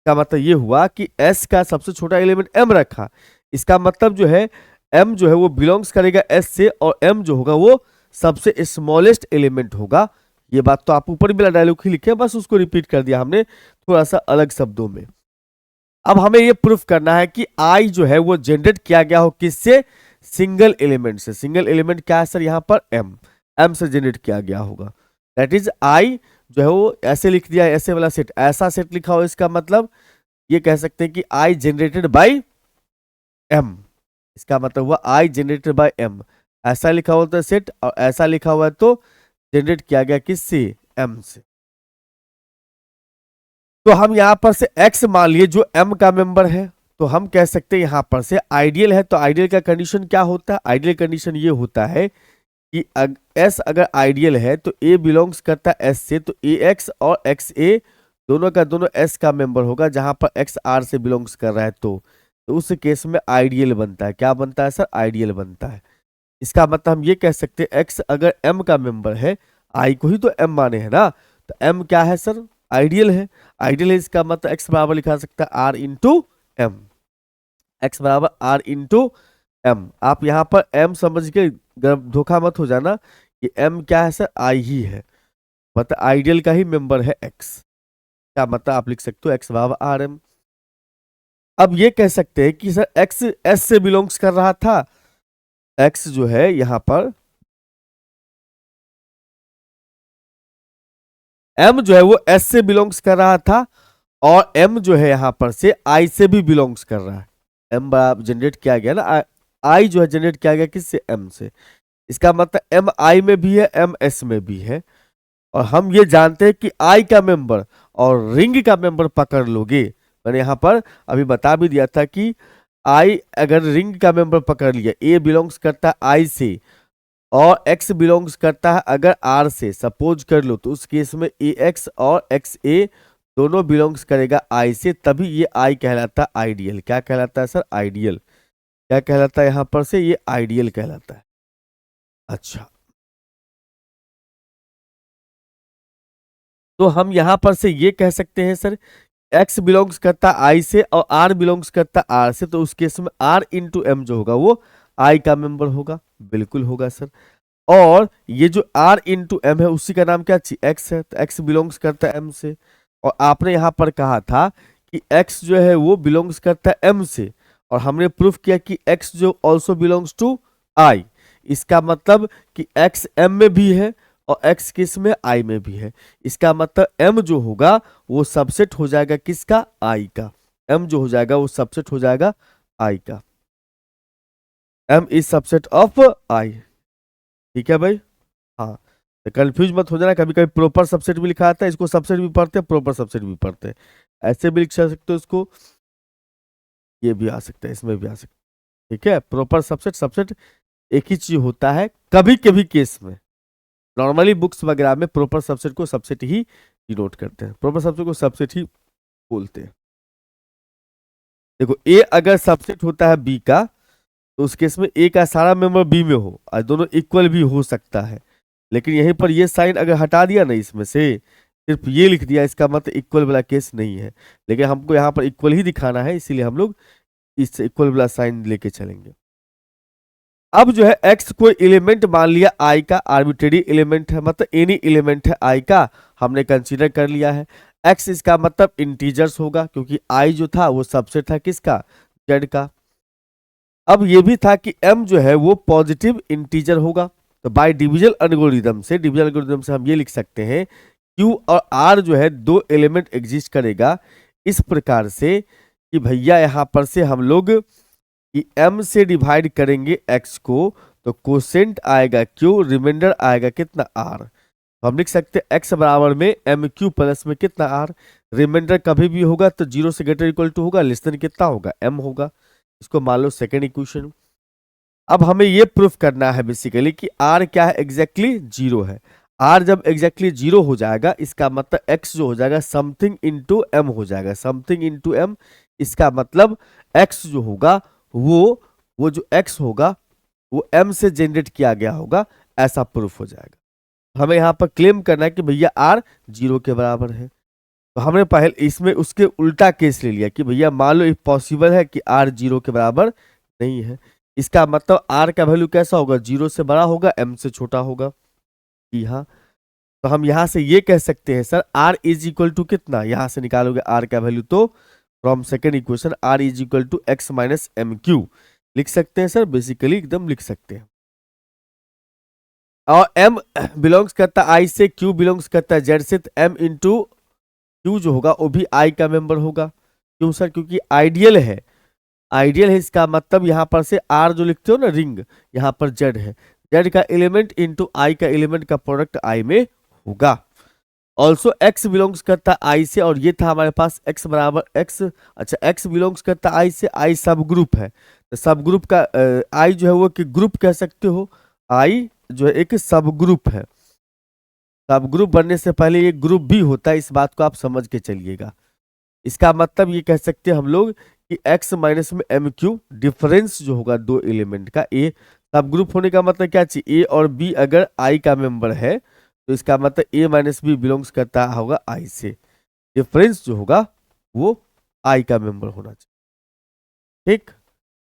इसका मतलब ये हुआ कि एस का सबसे छोटा एलिमेंट एम रखा, इसका मतलब जो है एम जो है वो बिलोंग्स करेगा एस से, और एम जो होगा वो सबसे स्मॉलेस्ट एलिमेंट होगा। ये बात तो आप ऊपर भी डायलॉग ही लिखे, बस उसको रिपीट कर दिया हमने थोड़ा सा अलग शब्दों में। अब हमें ये प्रूफ करना है कि आई जो है वो जनरेट किया गया हो किससे, सिंगल एलिमेंट से। सिंगल एलिमेंट क्या है सर, यहाँ पर एम, एम से जनरेट किया गया होगा। दैट इज आई जो है वो ऐसे लिख दिया, ऐसे वाला सेट, ऐसा सेट लिखा हो, इसका मतलब ये कह सकते हैं कि आई जनरेटेड बाय एम। इसका मतलब हुआ आई जनरेटेड बाय एम। ऐसा लिखा हुआ था सेट, और ऐसा लिखा हुआ है तो जनरेट किया गया किससे, एम से। तो हम यहां पर से x मान लिए जो m का मेंबर है, तो हम कह सकते हैं यहां पर से आइडियल है। तो आइडियल का कंडीशन क्या होता है, आइडियल कंडीशन ये होता है कि s अगर आइडियल है तो a बिलोंग्स करता है s से, तो ax और xa दोनों का दोनों s का मेंबर होगा, जहां पर x r से बिलोंग्स कर रहा है तो उस केस में आइडियल बनता है। क्या बनता है सर, आइडियल बनता है। इसका मतलब हम ये कह सकते हैं x अगर m का मेंबर है, i को ही तो m माने है ना, तो m क्या है सर, आइडियल है। आइडियल है, इसका मतलब x बराबर लिखा सकता है r इंटू एम, एक्स बराबर r इंटू एम। आप यहाँ पर m समझ के धोखा मत हो जाना, कि m क्या है सर, i ही है, मतलब आइडियल का ही मेंबर है x। क्या मतलब आप लिख सकते हो x बराबर आर एम। अब ये कह सकते हैं कि सर x s से बिलोंग्स कर रहा था, x जो है यहाँ पर m जो है वो s से बिलोंग्स कर रहा था, और m जो है यहां पर से i से भी बिलोंग्स कर रहा है। m बराबर जनरेट किया गया ना, i जो है जनरेट किया गया किससे, m से। इसका मतलब m i में भी है, m s में भी है। और हम ये जानते हैं कि i का मेंबर और रिंग का मेंबर पकड़ लोगे, मैंने यहाँ पर अभी बता भी दिया था कि i अगर रिंग का मेंबर पकड़ लिया, a बिलोंग्स करता है i से और x बिलोंग्स करता है अगर r से, सपोज कर लो, तो उस केस में ax और xa दोनों बिलोंग्स करेगा i से, तभी ये i कहलाता है आइडियल। क्या कहलाता है सर, आइडियल। क्या कहलाता है यहां पर से, ये आइडियल कहलाता है। अच्छा, तो हम यहां पर से ये कह सकते हैं सर x बिलोंग्स करता है i से और r बिलोंग्स करता है r से, तो उस केस में r इंटू एम जो होगा वो i का मेंबर होगा। बिल्कुल होगा सर। और ये जो r इंटू एम है उसी का नाम क्या, x है, तो x बिलोंग्स करता है m से। और आपने यहाँ पर कहा था कि x जो है वो बिलोंग्स करता है m से, और हमने प्रूफ किया कि x जो ऑल्सो बिलोंग्स टू i। इसका मतलब कि x m में भी है और x किस में, i में भी है। इसका मतलब m जो होगा वो सबसेट हो जाएगा किसका, i का। m जो हो जाएगा वो सबसेट हो जाएगा i का। m is subset of i। ठीक है भाई, हाँ। तो कंफ्यूज मत हो जाना, कभी कभी प्रॉपर सबसेट भी लिखा आता है, इसको सबसेट भी पढ़ते हैं, प्रॉपर सबसेट भी पढ़ते हैं। ऐसे भी लिख सकते हो इसको, ये भी आ सकता है, इसमें भी आ सकता है। ठीक है, प्रॉपर सबसेट, सबसेट एक ही चीज होता है कभी कभी केस में। नॉर्मली बुक्स वगैरह में प्रॉपर सबसेट को सबसेट ही डिनोट करते हैं, प्रॉपर सबसेट को सबसेट ही बोलते हैं। देखो ए अगर सबसेट होता है बी का, तो उस केस में ए का सारा मेंबर बी में हो, और दोनों इक्वल भी हो सकता है। लेकिन यहीं पर ये साइन अगर हटा दिया ना इसमें से, सिर्फ ये लिख दिया, इसका मतलब इक्वल वाला केस नहीं है। लेकिन हमको यहाँ पर इक्वल ही दिखाना है, इसीलिए हम लोग इस इक्वल वाला साइन लेके चलेंगे। अब जो है x कोई एलिमेंट मान लिया i का, आर्बिट्रेरी एलिमेंट है, मतलब एनी एलिमेंट है i का, हमने कंसीडर कर लिया है। x इसका मतलब इंटीजर्स होगा, क्योंकि i जो था वो सबसेट था किसका, z का। अब ये भी था कि m जो है वो पॉजिटिव इंटीजर होगा, तो बाय डिविजन एल्गोरिथम से हम ये लिख सकते हैं q और r जो है दो एलिमेंट एग्जिस्ट करेगा इस प्रकार से कि भैया यहाँ पर से हम लोग कि m से डिवाइड करेंगे x को, तो कोसेंट आएगा q, रिमाइंडर आएगा कितना r। तो हम लिख सकते हैं x बराबर में एम क्यू प्लस में कितना r। रिमाइंडर कभी भी होगा तो 0 से ग्रेटर इक्वल टू होगा, लेस देन कितना होगा, m होगा। इसको मान लो सेकेंड इक्वेशन। अब हमें ये प्रूफ करना है बेसिकली कि r क्या है, एग्जैक्टली जीरो है। r जब एग्जैक्टली जीरो हो जाएगा, इसका मतलब x जो हो जाएगा समथिंग इंटू एम हो जाएगा, समथिंग इंटू एम। इसका मतलब x जो होगा वो जो x होगा वो m से जनरेट किया गया होगा, ऐसा प्रूफ हो जाएगा। हमें यहाँ पर क्लेम करना है कि भैया r जीरो के बराबर है। तो हमने पहले इसमें उसके उल्टा केस ले लिया कि भैया मान लो पॉसिबल है कि आर जीरो के बराबर नहीं है। इसका मतलब आर का वैल्यू कैसा होगा, जीरो से बड़ा होगा, एम से छोटा होगा। जी हाँ। तो हम यहां से ये कह सकते हैं sir R is equal to कितना, यहां से निकालोगे आर का वैल्यू तो from second equation R is equal to X minus M Q लिख सकते हैं सर, बेसिकली एकदम लिख सकते हैं। और m बिलोंग्स करता है आई से, q बिलोंग्स करता है z से, तो m इंटू क्यू जो होगा वो भी i का मेंबर होगा। क्यों सर, क्योंकि आइडियल है। आइडियल है इसका मतलब यहाँ पर से r जो लिखते हो ना रिंग, यहाँ पर z है, z का एलिमेंट इंटू i का एलिमेंट का प्रोडक्ट i में होगा। ऑल्सो x बिलोंग्स करता है i से, और ये था हमारे पास x बराबर x। अच्छा x बिलोंग्स करता है i से, i सब ग्रुप है, तो सब ग्रुप का i जो है वो कि ग्रुप कह सकते हो, i जो है एक सब ग्रुप है। सब ग्रुप बनने से पहले ये ग्रुप भी होता है, इस बात को आप समझ के चलिएगा। इसका मतलब ये कह सकते हैं हम लोग कि x माइनस में एम क्यू डिफरेंस जो होगा दो एलिमेंट का, ए सब ग्रुप होने का मतलब क्या चाहिए, ए और बी अगर i का मेंबर है तो इसका मतलब ए माइनस बी बिलोंग्स करता होगा i से, डिफरेंस जो होगा वो i का मेंबर होना चाहिए। ठीक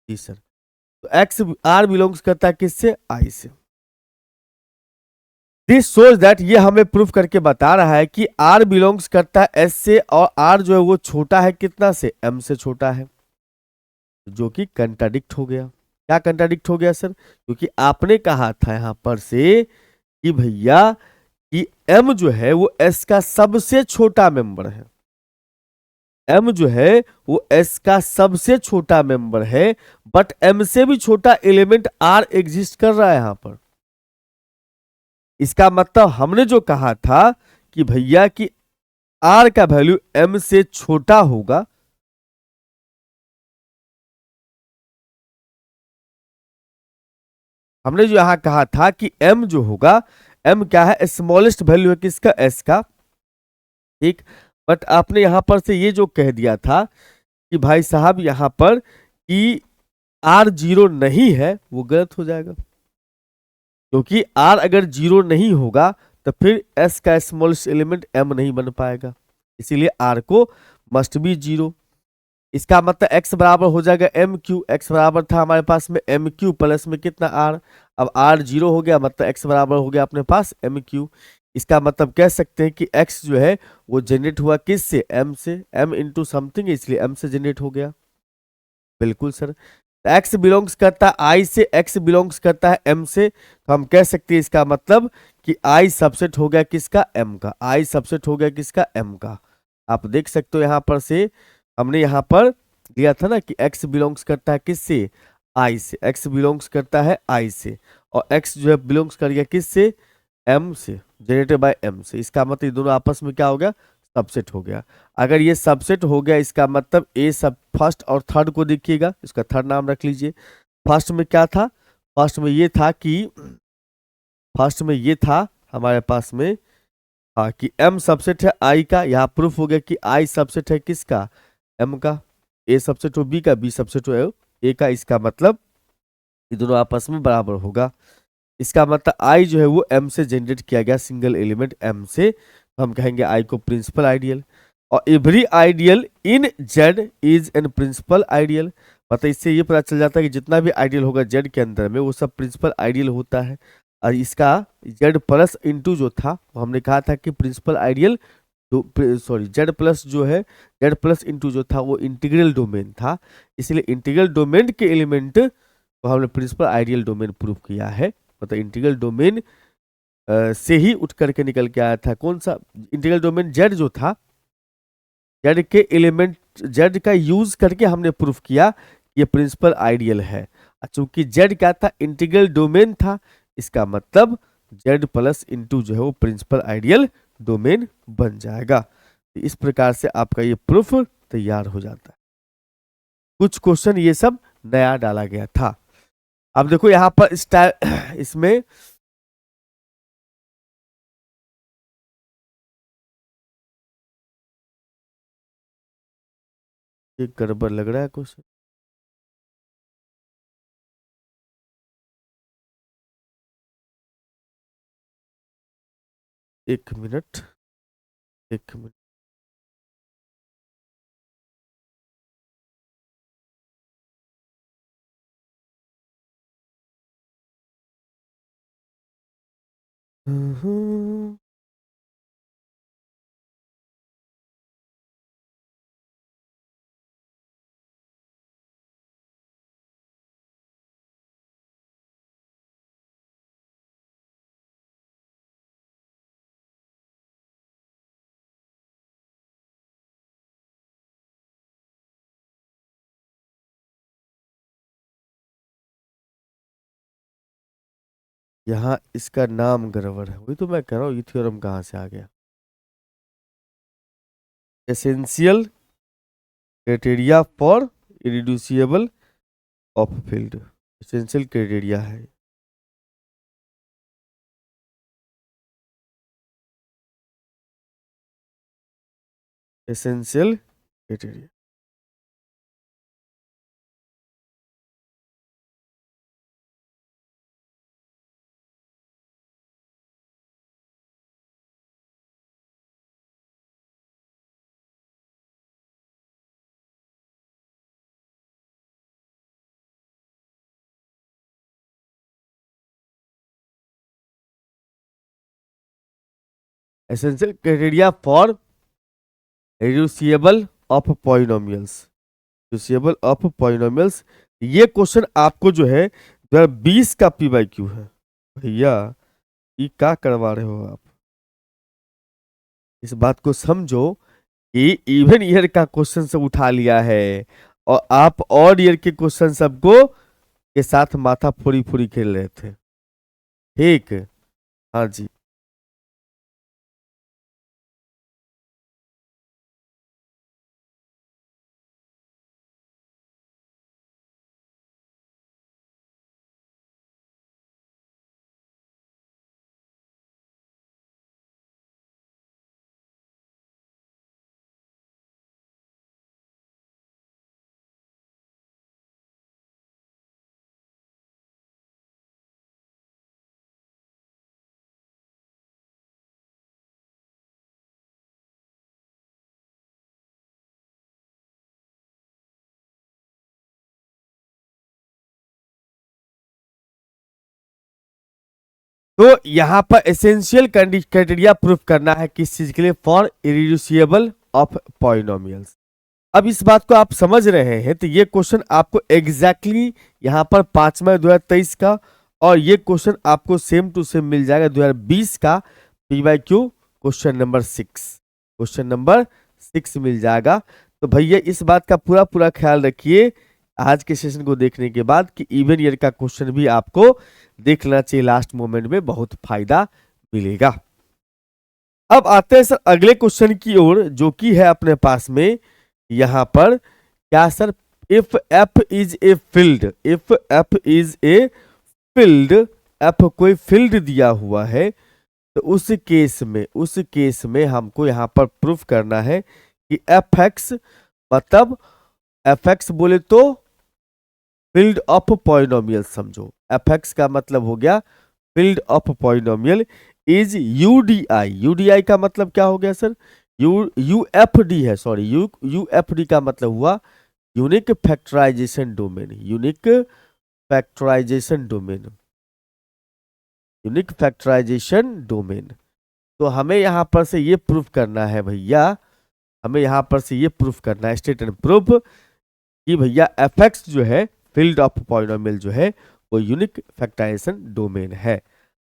जी सर। तो एक्स आर बिलोंग्स करता है किससे, i से। दिस शोज दैट, ये हमें प्रूफ करके बता रहा है कि R बिलोंग्स करता है S से, और R जो है वो छोटा है कितना से, M से छोटा है, जो कि कंट्राडिक्ट हो गया। क्या कंट्राडिक्ट हो गया सर, क्योंकि आपने कहा था यहां पर से कि भैया कि M जो है वो S का सबसे छोटा मेंबर है। M जो है वो S का सबसे छोटा मेंबर है, बट M से भी छोटा एलिमेंट R एग्जिस्ट कर रहा है यहां पर। इसका मतलब हमने जो कहा था कि भैया कि आर का वैल्यू एम से छोटा होगा, हमने जो यहां कहा था कि एम जो होगा, एम क्या है, स्मॉलेस्ट वैल्यू है किसका, एस का। ठीक। बट आपने यहां पर से ये जो कह दिया था कि भाई साहब यहां पर कि आर जीरो नहीं है, वो गलत हो जाएगा, क्योंकि आर अगर जीरो नहीं होगा तो फिर एस का स्मॉलेस्ट एलिमेंट एम नहीं बन पाएगा, इसीलिए आर को मस्ट बी जीरो। इसका मतलब x बराबर हो जाएगा एम क्यू, एक्स बराबर था हमारे पास में एम क्यू प्लस में कितना आर, अब आर जीरो हो गया, मतलब x बराबर हो गया अपने पास एम क्यू। इसका मतलब कह सकते हैं कि x जो है वो जनरेट हुआ किस से, m से, m इंटू समथिंग, इसलिए m से जनरेट हो गया। बिल्कुल सर। x बिलोंग्स करता है i से, x बिलोंग्स करता है m से, तो हम कह सकते हैं इसका मतलब कि i सबसेट हो गया किसका, m का, i सबसेट हो गया किसका, m का। आप देख सकते हो यहां पर से हमने यहां पर लिया था ना कि x बिलोंग्स करता है किससे, i से, x बिलोंग्स करता है i से, और x जो है बिलोंग्स कर गया किससे, m से, जनरेटेड बाय m से। इसका मतलब ये दोनों आपस में क्या हो गया, सबसेट हो गया। अगर ये सबसेट हो गया इसका मतलब ए सब फर्स्ट और थर्ड को देखिएगा, इसका थर्ड नाम रख लीजिए। फर्स्ट में क्या था, फर्स्ट में ये था कि फर्स्ट में ये था हमारे पास में हाँ कि m सबसेट है i का, यहाँ प्रूफ हो गया कि i सबसेट है किसका, m का। a सबसेट हो b का, b सबसेट हो a का, इसका मतलब ये दोनों आपस में बराबर होगा। इसका मतलब i जो है वो m से जनरेट किया गया, सिंगल एलिमेंट m से, तो हम कहेंगे i को प्रिंसिपल आइडियल। और every ideal in z is an principal ideal, मतलब इससे ये पता चल जाता है कि जितना भी आइडियल होगा z के अंदर में वो सब प्रिंसिपल आइडियल होता है। और इसका z प्लस इंटू जो था वो हमने कहा था कि principal ideal, sorry Z plus जो है, जेड प्लस इंटू जो था वो इंटीग्रल डोमेन था, इसलिए इंटीग्रल डोमेन के एलिमेंट को हमने प्रिंसिपल आइडियल डोमेन प्रूव किया है। मतलब इंटीग्रल डोमेन से ही उठ करके निकल के आया था कौन सा, इंटीग्रल डोमेन जेड जो था, जेड के एलिमेंट, जेड का यूज करके हमने प्रूफ किया कि ये प्रिंसिपल आइडियल है। चूंकि जेड क्या था, इंटीग्रल डोमेन था, इसका मतलब जेड प्लस इंटू जो है वो प्रिंसिपल आइडियल डोमेन बन जाएगा। तो इस प्रकार से आपका ये प्रूफ तैयार हो जाता है। कुछ क्वेश्चन ये सब नया डाला गया था। अब देखो यहां पर इसमें एक गड़बड़ लग रहा है क्वेश्चन, एक मिनट, एक मिनट। यहाँ इसका नाम गड़बड़ है, वही तो मैं कह रहा हूँ, ये थ्योरम कहाँ से आ गया। Essential criteria for irreducible of field, essential criteria है। Essential criteria. Essential criteria for reducible of polynomials, reducible of polynomials. ये क्वेश्चन आपको जो है 2020 का PYQ है भैया। ये क्या करवा रहे हो आप, इस बात को समझो कि इवन ईयर का क्वेश्चन सब उठा लिया है और आप ऑड ईयर के क्वेश्चन सबको के साथ माथा फोड़ी फोड़ी खेल रहे थे। ठीक, हाँ जी। तो यहाँ पर एसेंशियल क्राइटेरिया प्रूफ करना है किस चीज के लिए, फॉर इरिड्यूसिबल ऑफ पॉलिनोमियल्स। अब इस बात को आप समझ रहे हैं तो ये क्वेश्चन आपको एग्जैक्टली यहाँ पर 5 मई 2023 का, और ये क्वेश्चन आपको सेम टू सेम मिल जाएगा 2020 का PYQ question number 6, question number 6 मिल जाएगा। तो भैया इस बात का पूरा पूरा ख्याल रखिए आज के सेशन को देखने के बाद कि इवन ईयर का क्वेश्चन भी आपको देख लेना चाहिए, लास्ट मोमेंट में बहुत फायदा मिलेगा। अब आते हैं सर अगले क्वेश्चन की ओर जो कि है अपने पास में यहां पर क्या sir, if F is a field, if F is a field, F कोई फील्ड दिया हुआ है तो उस केस में हमको यहां पर प्रूफ करना है कि एफ एक्स, मतलब एफ एक्स बोले तो फील्ड ऑफ पॉलिनोमियल समझो, एफ एक्स का मतलब हो गया field of polynomial is UDI, UDI का मतलब क्या हो गया सर, यूएफडी है, सॉरी यूएफडी का मतलब हुआ unique factorisation domain, unique factorisation domain, unique factorisation domain. तो हमें यहां पर से ये प्रूफ करना है भैया, हमें यहां पर से ये प्रूफ करना है, स्टेट एंड प्रूफ कि भैया एफ एक्स जो है फील्ड ऑफ पॉलिनोमियल जो है वो यूनिक फैक्टराइजेशन डोमेन है।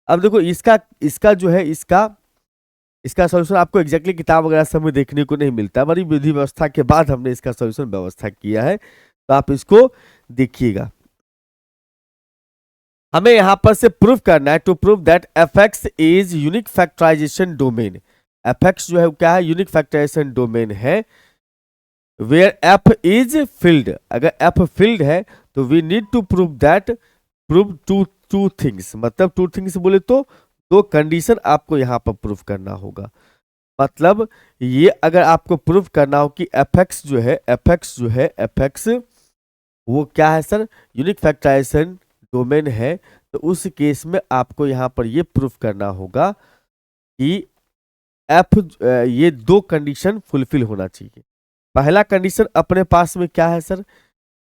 अब देखो इसका इसका जो है इसका सॉल्यूशन आपको एग्जैक्टली किताब वगैरह सब में देखने को नहीं मिलता, बड़ी विधि व्यवस्था के बाद हमने इसका सॉल्यूशन व्यवस्था किया है, तो आप इसको देखिएगा। हमें यहां पर से प्रूफ करना है, to prove that F X is unique factorisation domain, F X जो है क्या है, यूनिक फैक्टराइजेशन डोमेन है, वेयर एफ इज फील्ड, अगर एफ फील्ड है तो we need to prove that, prove two things, मतलब टू थिंग्स बोले तो दो कंडीशन आपको यहां पर प्रूफ करना होगा। मतलब ये अगर आपको प्रूफ करना हो कि एफ एक्स जो है, एफ एक्स जो है, एफ एक्स वो क्या है सर, यूनिक फैक्टराइजेशन डोमेन है, तो उस केस में आपको यहां पर ये प्रूफ करना होगा कि एफ ये दो कंडीशन फुलफिल होना चाहिए। पहला कंडीशन अपने पास में क्या है सर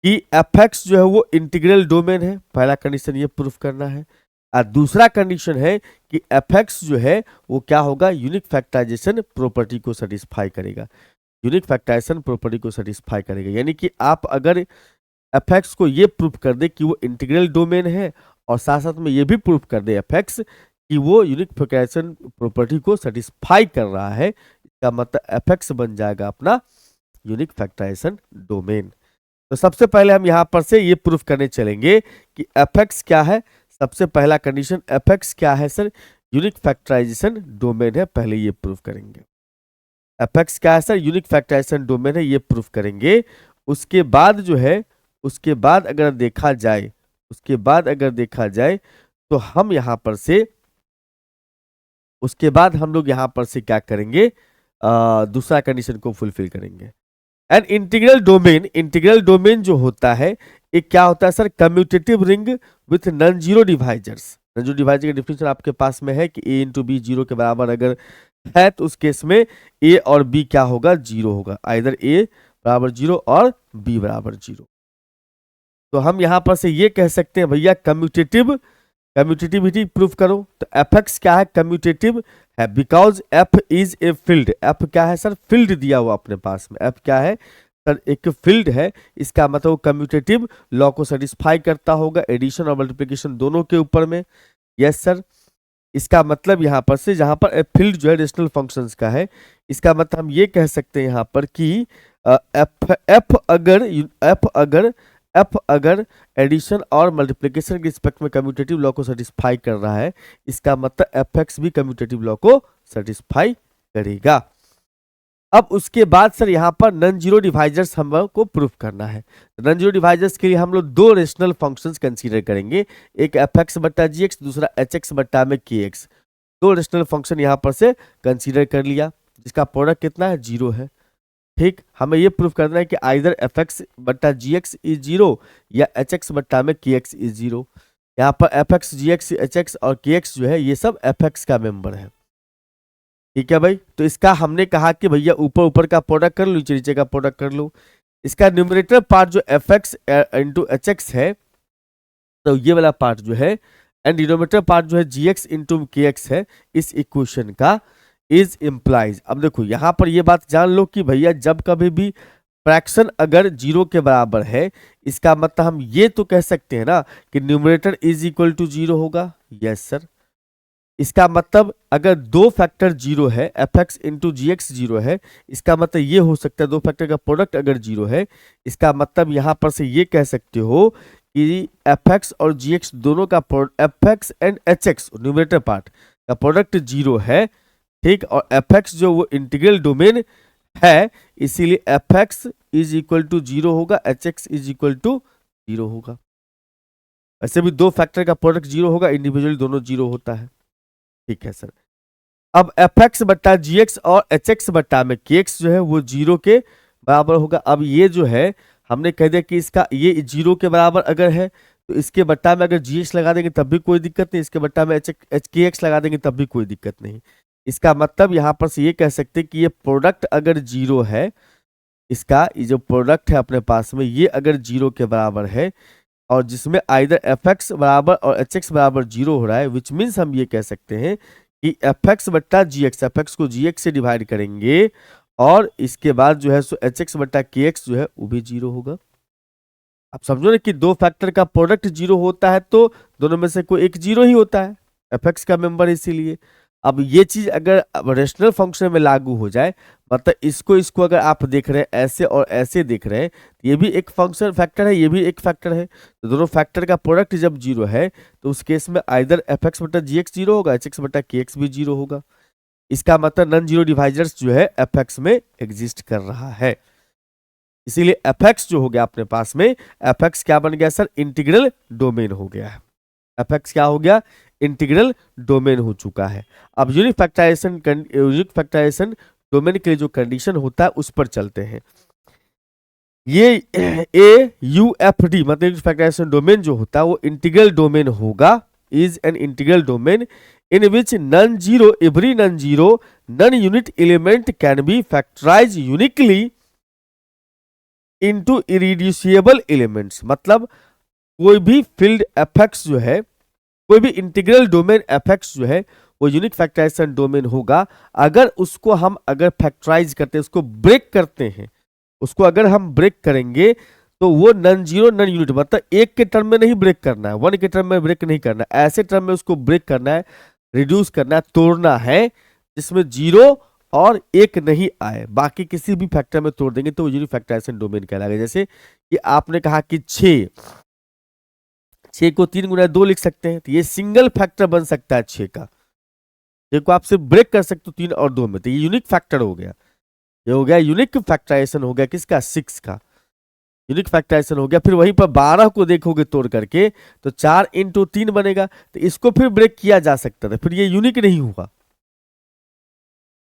कि एफ एक्स जो है वो इंटीग्रल डोमेन है, पहला कंडीशन ये प्रूफ करना है। दूसरा कंडीशन है कि fx जो है वो क्या होगा, यूनिक फैक्टराइजेशन प्रॉपर्टी को सेटिस्फाई करेगा, यूनिक फैक्टराइजेशन प्रॉपर्टी को सेटिस्फाई करेगा। यानी कि आप अगर fx को ये प्रूफ कर दे कि वो इंटीग्रल डोमेन है और साथ साथ में ये भी प्रूफ कर दे fx कि वो यूनिक फैक्टराइजेशन प्रॉपर्टी को सेटिस्फाई कर रहा है, इसका मतलब fx बन जाएगा अपना यूनिक फैक्टराइजेशन डोमेन। तो सबसे पहले हम यहां पर से ये प्रूफ करने चलेंगे कि fx क्या है। सबसे पहला कंडीशन fx क्या है सर, यूनिक फैक्टराइजेशन डोमेन है, पहले ये प्रूफ करेंगे। fx क्या है सर, यूनिक फैक्टराइजेशन डोमेन है, ये प्रूफ करेंगे। उसके बाद जो है, उसके बाद अगर देखा जाए, उसके बाद अगर देखा जाए तो हम यहां पर से, उसके बाद हम लोग यहां पर से क्या करेंगे, दूसरा कंडीशन को फुलफिल करेंगे। एंड इंटीग्रल डोमेन जो होता है एक क्या होता है sir, commutative ring with non zero divisors. Non zero divisor का डिफिनेशन आपके पास में है कि a इंटू बी जीरो के बराबर अगर है तो उस केस में a और b क्या होगा, जीरो होगा, आइदर a बराबर जीरो और b बराबर जीरो। तो हम यहां पर से ये कह सकते हैं भैया कम्यूटेटिविटी प्रूफ करो। तो fx क्या है, कम्यूटेटिव है, because f is a field. f क्या है सर, फील्ड दिया हुआ अपने पास में, f क्या है सर, एक फील्ड है। इसका मतलब कम्यूटेटिव लॉ को सेटिस्फाई करता होगा एडिशन और मल्टीप्लिकेशन दोनों के ऊपर में। यस सर, इसका मतलब यहाँ पर से, जहां पर फील्ड जो है रेशनल फंक्शंस का है, इसका मतलब हम ये कह सकते हैं यहाँ पर कि f अगर एडिशन और मल्टीप्लिकेशन के रिस्पेक्ट में कम्यूटेटिव लॉ को सेटिस्फाई कर रहा है, इसका मतलब fx भी कम्यूटेटिव लॉ को सेटिस्फाई करेगा। अब उसके बाद सर यहाँ पर नॉन जीरो डिवाइजर्स हम लोग को प्रूफ करना है। तो नॉन जीरो डिवाइजर्स के लिए हम लोग दो रेशनल फंक्शंस कंसीडर करेंगे, एक fx बट्टा gx, दूसरा hx बट्टा में kx। दो रेशनल फंक्शन यहाँ पर से कंसीडर कर लिया, जिसका प्रोडक्ट कितना है, जीरो है। ठीक, हमें ये प्रूफ करना है कि आइदर fx बट्टा gx इज जीरो या hx बट्टा में kx इज जीरो। यहाँ पर fx, gx, hx और kx जो है ये सब fx का मेंबर है। ठीक है भाई, तो इसका हमने कहा कि भैया ऊपर ऊपर का प्रोडक्ट कर लो, नीचे नीचे का प्रोडक्ट कर लो। इसका न्यूमरेटर पार्ट जो fx इंटू hx है, तो ये वाला पार्ट जो है, एंड डिनोमिनेटर पार्ट जो है gx इंटू kx है, इस इक्वेशन का इज इम्प्लाइज। अब देखो यहां पर ये बात जान लो कि भैया जब कभी भी फ्रैक्शन अगर जीरो के बराबर है, इसका मतलब हम ये तो कह सकते हैं ना कि numerator is equal to zero होगा। यस सर, इसका मतलब अगर दो फैक्टर जीरो है, fx into G X zero है, इसका मतलब ये हो सकता है दो फैक्टर का प्रोडक्ट अगर जीरो है, इसका मतलब यहां पर से ये कह सकते हो कि fx और gx दोनों का fx and hx numerator part का प्रोडक्ट जीरो है। ठीक, और fx जो वो इंटीग्रल डोमेन है, इसीलिए fx is equal to zero होगा, hx is equal to zero होगा। ऐसे भी दो फैक्टर का प्रोडक्ट जीरो होगा, इंडिविजुअली दोनों जीरो होता है। ठीक है सर, अब fx बट्टा gx और hx बट्टा में kx जो है वो जीरो के बराबर होगा। अब ये जो है हमने कह दिया कि इसका ये जीरो के बराबर अगर है तो इसके बट्टा में अगर gx लगा देंगे तब भी कोई दिक्कत नहीं, इसके बट्टा में kx लगा देंगे तब भी कोई दिक्कत नहीं। इसका मतलब यहाँ पर से ये कह सकते हैं कि ये प्रोडक्ट अगर जीरो है, इसका ये जो प्रोडक्ट है अपने पास में ये अगर जीरो के बराबर है और जिसमें आइदर fx बराबर और hx बराबर जीरो हो रहा है, विच मीन्स हम ये कह सकते हैं कि fx बट्टा gx, fx को gx से डिवाइड करेंगे और इसके बाद जो है सो hx बट्टा kx जो है वो भी जीरो होगा। आप समझो ना कि दो फैक्टर का प्रोडक्ट जीरो होता है तो दोनों में से कोई एक जीरो ही होता है, fx का मेंबर इसीलिए। अब ये चीज अगर रेशनल फंक्शन में लागू हो जाए, मतलब इसको अगर आप देख रहे हैं ऐसे और ऐसे देख रहे हैं, ये भी एक फंक्शन फैक्टर है, ये भी एक फैक्टर है, तो दोनों फैक्टर का प्रोडक्ट जब जीरो है तो उस केस में आइदर fx बटा gx जीरो होगा, hx बटा kx भी जीरो होगा। इसका मतलब नॉन जीरो डिवाइजर्स जो है fx में एग्जिस्ट कर रहा है। इसीलिए fx जो हो गया अपने पास में, fx क्या बन गया सर, इंटीग्रल डोमेन हो गया है। fx क्या हो गया, इंटीग्रल डोमेन हो चुका है। अब यूनिक फैक्टराइजेशन डोमेन के लिए जो कंडीशन होता है उस पर चलते हैं। ये AUFD मतलब फैक्टराइजेशन डोमेन जो होता है वो इंटीग्रल डोमेन होगा, is an integral domain in which non zero every non zero non unit element can be factorise uniquely into irreducible elements. मतलब कोई भी फील्ड fx जो है, कोई भी इंटीग्रल डोमेन fx जो है वो यूनिक फैक्टराइजेशन डोमेन होगा अगर उसको हम फैक्टराइज करते हैं, उसको ब्रेक करते हैं, उसको अगर हम ब्रेक करेंगे तो वो नन जीरो नन यूनिट, मतलब एक के टर्म में नहीं ब्रेक करना है, वन के टर्म में ब्रेक नहीं करना है, ऐसे टर्म में उसको ब्रेक करना है, रिड्यूस करना है, तोड़ना है, जिसमें जीरो और एक नहीं आए, बाकी किसी भी फैक्टर में तोड़ देंगे तो वो यूनिक फैक्टराइजेशन डोमेन कहलाएगा। जैसे कि आपने कहा कि 6 को 3 गुना 2 लिख सकते हैं, तो ये सिंगल फैक्टर बन सकता है 6 का, देखो आप सिर्फ ब्रेक कर सकते हो 3 और 2 में, तो ये यूनिक फैक्टर हो गया, ये हो गया यूनिक फैक्टराइजेशन हो गया किसका, 6 का यूनिक फैक्टराइजेशन हो गया। फिर वहीं पर 12 को देखोगे तोड़ करके तो 4 इंटू 3 बनेगा, तो इसको फिर ब्रेक किया जा सकता था, फिर ये यूनिक नहीं हुआ,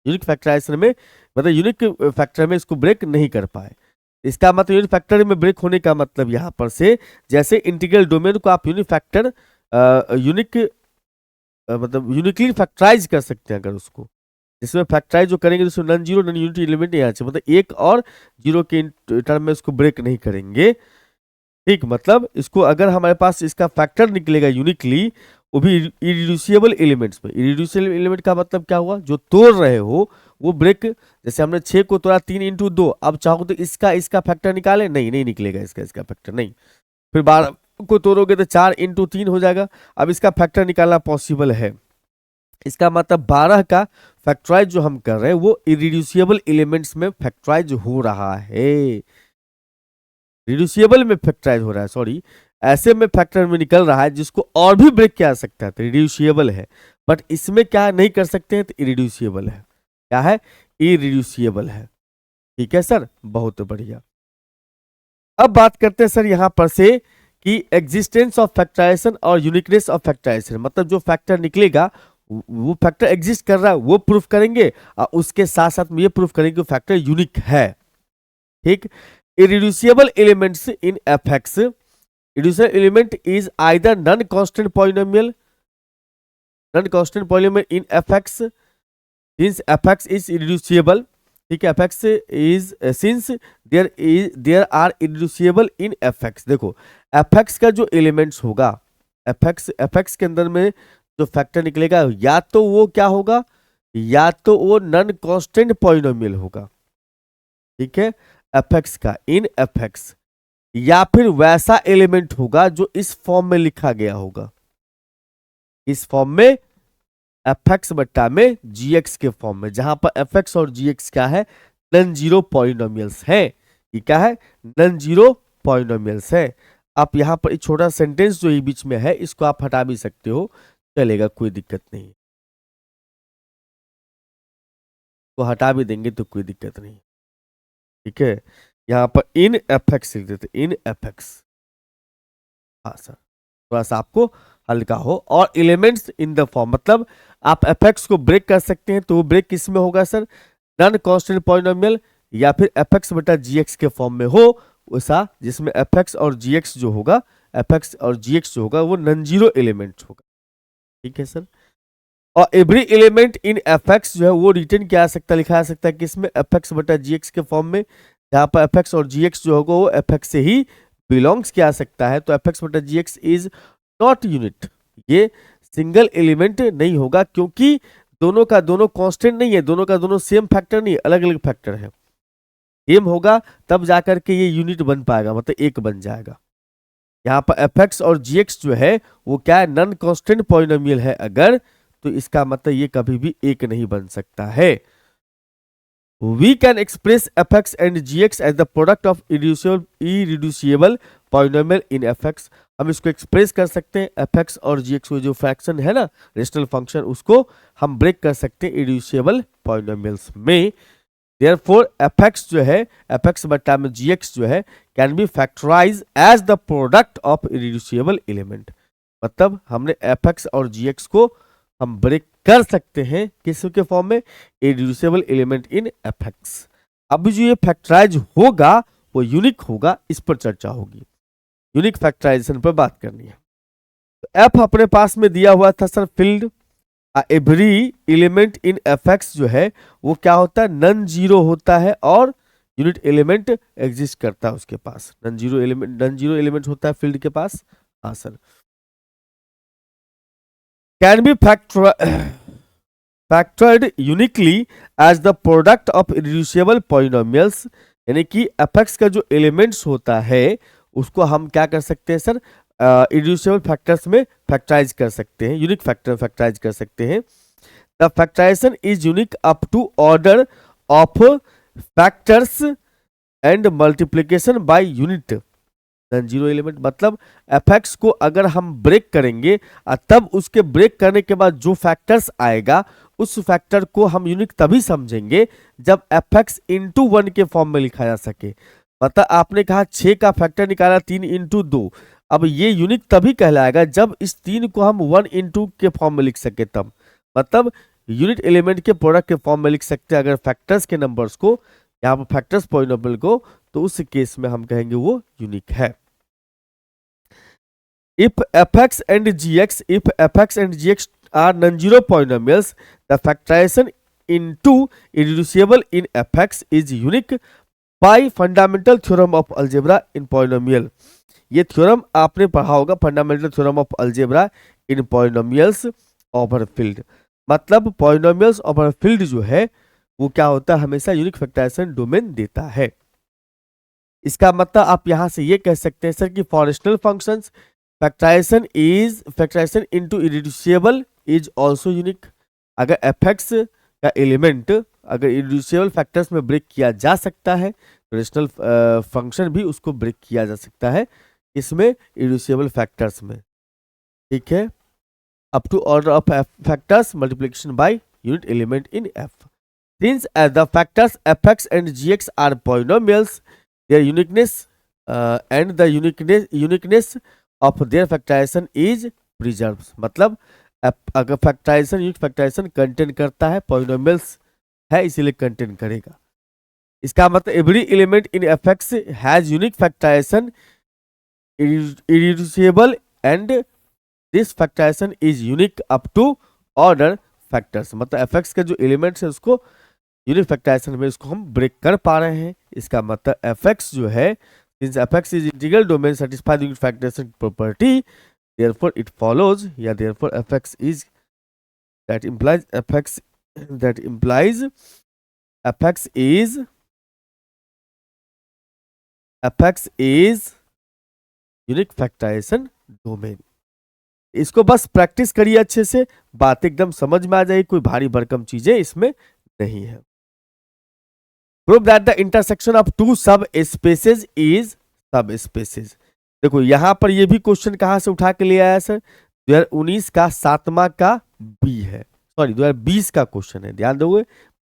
यूनिक फैक्टराइजेशन में मतलब यूनिक फैक्टर में इसको ब्रेक नहीं कर पाए। इसका मतलब यूनिक फैक्टर में ब्रेक होने का मतलब यहाँ पर से जैसे इंटीग्रल डोमेन को आप यूनिक फैक्टर यूनिक मतलब यूनिकली फैक्टराइज कर सकते हैं, अगर उसको इसमें फैक्टराइज जो करेंगे तो non zero non unit element यहाँ से मतलब एक और जीरो के टर्म में इसको ब्रेक नहीं करेंगे, ठीक। मतलब इसको अगर हमारे पास इसका फैक्टर निकलेगा यूनिकली, वो भी इरिड्यूसिबल एलिमेंट्स में, इरिड्यूसिबल एलिमेंट का मतलब क्या हुआ, जो तोड़ रहे हो वो ब्रेक, जैसे हमने 6 को तोड़ा 3 इंटू 2, अब चाहो तो इसका फैक्टर निकाले, नहीं निकलेगा इसका फैक्टर नहीं, फिर 12 को तोड़ोगे तो 4 इंटू 3 हो जाएगा, अब इसका फैक्टर निकालना पॉसिबल है, इसका मतलब 12 का फैक्टराइज जो हम कर रहे हैं वो इरिड्यूसिबल एलिमेंट्स में फैक्टराइज हो रहा है, रिड्यूसिबल में फैक्टराइज हो रहा है, सॉरी ऐसे में फैक्टर में निकल रहा है जिसको और भी ब्रेक किया जा सकता है, तो रिड्यूसिबल है, बट इसमें क्या नहीं कर सकते हैं, तो इरिड्यूसिबल है, क्या है, इरिड्यूसिबल है, ठीक है सर, बहुत बढ़िया। अब बात करते हैं सर यहां पर से कि एग्जिस्टेंस ऑफ फैक्टराइजेशन और यूनिकनेस ऑफ फैक्टराइजेशन, मतलब जो फैक्टर निकलेगा वो फैक्टर एग्जिस्ट कर रहा है वो प्रूफ करेंगे, और उसके साथ साथ में ये प्रूफ करेंगे कि फैक्टर यूनिक है, ठीक। irreducible elements in fx, irreducible element is either non-constant polynomial in fx, since fx is irreducible, ठीक है, fx is since there are irreducible in fx, देखो fx का जो एलिमेंट्स होगा, fx के अंदर में जो फैक्टर निकलेगा या तो वो क्या होगा, या तो वो नॉन कांस्टेंट पॉलिनोमियल होगा, ठीक है, fx का इन fx, या फिर वैसा एलिमेंट होगा जो इस फॉर्म में लिखा गया होगा, इस फॉर्म में fx बट्टा में gx के फॉर्म में, जहां पर fx और gx क्या है, नॉन जीरो पॉलिनोमियल्स है, ये क्या है, नॉन जीरो पॉलिनोमियल्स है। आप यहां पर एक छोटा सेंटेंस जो ये बीच में है इसको आप हटा भी सकते हो, चलेगा, कोई दिक्कत नहीं, तो हटा भी देंगे तो कोई दिक्कत नहीं, ठीक है। यहाँ पर इन fx लिख देते, इन fx, हाँ सर, थोड़ा सा आपको हल्का हो, और एलिमेंट्स इन द फॉर्म, मतलब आप fx को ब्रेक कर सकते हैं, तो वो ब्रेक किस में होगा सर, नॉन कांस्टेंट पॉलिनोमियल या फिर fx बटा gx के फॉर्म में हो, वैसा जिसमें fx और gx जो होगा, fx और gx जो होगा वो नॉन जीरो एलिमेंट होगा, ठीक है सर। और एवरी एलिमेंट इन fx जो है वो रिटर्न किया जा सकता है, लिखा जा सकता है कि इसमें fx बटा gx के फॉर्म में, जहाँ पर fx और gx जो होगा वो fx से ही बिलोंग्स किया जा सकता है, तो fx बटा gx इज नॉट यूनिट, ये सिंगल एलिमेंट नहीं होगा, क्योंकि दोनों का दोनों कांस्टेंट नहीं है, दोनों का दोनों सेम फैक्टर नहीं है, अलग अलग फैक्टर है, सेम होगा तब जाकर के ये यूनिट बन पाएगा, मतलब एक बन जाएगा। यहाँ पर fx और gx जो है वो क्या है, नॉन कांस्टेंट पॉलिनोमियल है अगर, तो इसका मतलब ये कभी भी एक नहीं बन सकता है। We can express fx and gx as the product of irreducible polynomial in fx, हम इसको एक्सप्रेस कर सकते हैं fx और gx को, जो फ्रैक्शन है ना रेशनल फंक्शन, उसको हम ब्रेक कर सकते हैं irreducible polynomials में। Therefore fx जो है, fx बट्टा में gx जो है can be factorise as the product of irreducible element, मतलब हमने fx और gx को हम ब्रेक कर सकते हैं किसके फॉर्म में, इरिड्यूसिबल एलिमेंट इन fx। अब जो ये फैक्टराइज होगा वो यूनिक होगा, इस पर चर्चा होगी, यूनिक फैक्टराइजेशन पर बात करनी है। तो f अपने पास में दिया हुआ था sir field, every element in fx जो है वो क्या होता है, नॉन जीरो होता है, और यूनिट एलिमेंट एग्जिस्ट करता है उसके पास, नॉन जीरो एलिमेंट होता है फील्ड के पास, हाँ sir. Can be factored uniquely as the product of irreducible polynomials, यानी कि एफएक्स का जो एलिमेंट्स होता है उसको हम क्या कर सकते हैं सर, इरेड्यूसिबल फैक्टर्स में फैक्टराइज कर सकते हैं, यूनिक फैक्टर फैक्टराइज कर सकते हैं। The factorisation is unique up to order of factors and multiplication by unit non zero element. मतलब एफएक्स को अगर हम ब्रेक करेंगे तब उसके ब्रेक करने के बाद जो फैक्टर्स आएगा उस फैक्टर को हम यूनिक तभी समझेंगे जब एफएक्स इंटू 1 के फॉर्म में लिखा जा सके। मतलब आपने कहा 6 का फैक्टर निकाला 3 इंटू 2, अब ये यूनिक तभी कहलाएगा जब इस 3 को हम 1 इंटू के फॉर्म में लिख सके तब। मतलब यूनिट एलिमेंट के प्रोडक्ट के फॉर्म में लिख सकते हैं अगर फैक्टर्स के नंबर्स को, यहाँ पर फैक्टर्स पॉलिनोमियल को, तो उस केस में हम कहेंगे वो यूनिक है। If fx and gx are non-zero polynomials, the factorization into irreducible in fx is unique by fundamental theorem of algebra in polynomial। ये थ्योरम आपने पढ़ा होगा, fundamental theorem of algebra in polynomials over field. मतलब polynomials over field जो है वो क्या होता है, हमेशा यूनिक फैक्टराइजेशन डोमेन देता है। इसका मतलब आप यहां से ये कह सकते हैं सर कि for rational functions factorisation into irreducible is also unique. अगर एफएक्स का एलिमेंट अगर इरेड्यूसिबल फैक्टर्स में ब्रेक किया जा सकता है तो रेशनल फंक्शन भी उसको ब्रेक किया जा सकता है, इसमें इरेड्यूसिबल फैक्टर्स में, ठीक है, up to order of factors multiplication by unit element in F. Since the factors fx and gx are polynomials, their uniqueness and the uniqueness of their factorization is preserved। मतलब अगर factorisation unique factorisation contain करता है, polynomials है इसीलिए contain करेगा। इसका मतलब every element in fx has unique factorisation irreducible and this factorization is unique up to order factors। मतलब fx का जो एलिमेंट्स है उसको यूनिक फैक्टराइजेशन में उसको हम ब्रेक कर पा रहे हैं। इसका मतलब fx जो है, since fx is integral domain satisfy the unit factorization property, therefore it follows, या therefore fx is that implies fx is unique factorisation domain. इसको बस प्रैक्टिस करिए अच्छे से, बात एकदम समझ में आ जाएगी, कोई भारी भरकम चीजें इसमें नहीं है। Prove that the intersection of two subspaces is subspaces. देखो यहां पर ये भी क्वेश्चन कहां से उठा के ले आया सर, 2019 का 7वां का बी है, सॉरी 2020 का क्वेश्चन है, ध्यान दोगे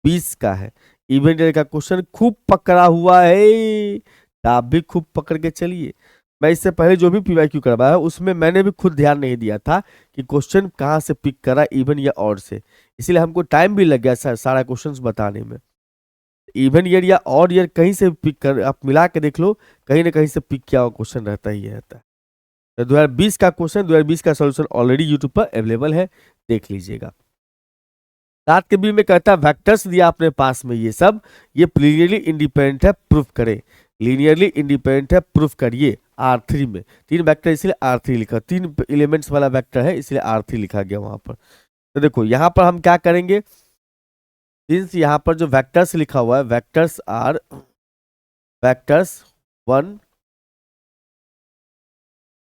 20 का है। इवेंट का क्वेश्चन खूब पकड़ा हुआ है, आप भी खूब पकड़ के चलिए। मैं इससे पहले जो भी पीवाईक्यू करवाया उसमें मैंने भी खुद ध्यान नहीं दिया था कि क्वेश्चन कहाँ से पिक करा, इवन या ऑड से, इसलिए हमको टाइम भी लग गया सारा क्वेश्चंस बताने में। इवन ईयर या ऑड ईयर कहीं से पिक कर, आप मिला के देख लो, कहीं ना कहीं से पिक किया हुआ क्वेश्चन रहता ही रहता है। तो 2020 का क्वेश्चन, 2020 का सोल्यूशन ऑलरेडी यूट्यूब पर अवेलेबल है, देख लीजिएगा। 7 के बी में कहता है वेक्टर्स दिया अपने पास में, ये सब ये लीनियरली इंडिपेंडेंट है, प्रूफ करें। लीनियरली इंडिपेंडेंट है, प्रूफ करिए। R3 में 3 वेक्टर इसलिए R3 लिखा, 3 एलिमेंट्स वाला वेक्टर है इसलिए R3 लिखा गया वहां पर। तो देखो यहां पर हम क्या करेंगे, सिंस यहां पर जो वेक्टर्स लिखा हुआ है, वेक्टर्स आर वेक्टर्स 1,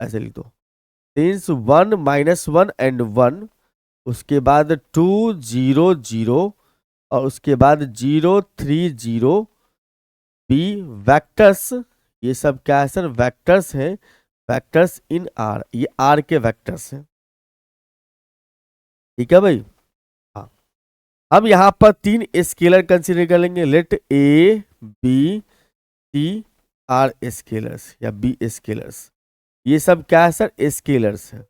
ऐसे लिख दो, सिंस 1 -1 एंड 1, उसके बाद 2 0 0 और उसके बाद 0 3 0 बी वेक्टर्स, ये सब क्या है सर, वेक्टर्स हैं, वेक्टर्स इन आर, ये आर के वेक्टर्स हैं, ठीक है भाई। हाँ, अब यहां पर 3 स्केलर कंसीडर कर लेंगे, let a b c are scalars या बी स्केलर्स, ये सब क्या है सर, स्केलर्स है।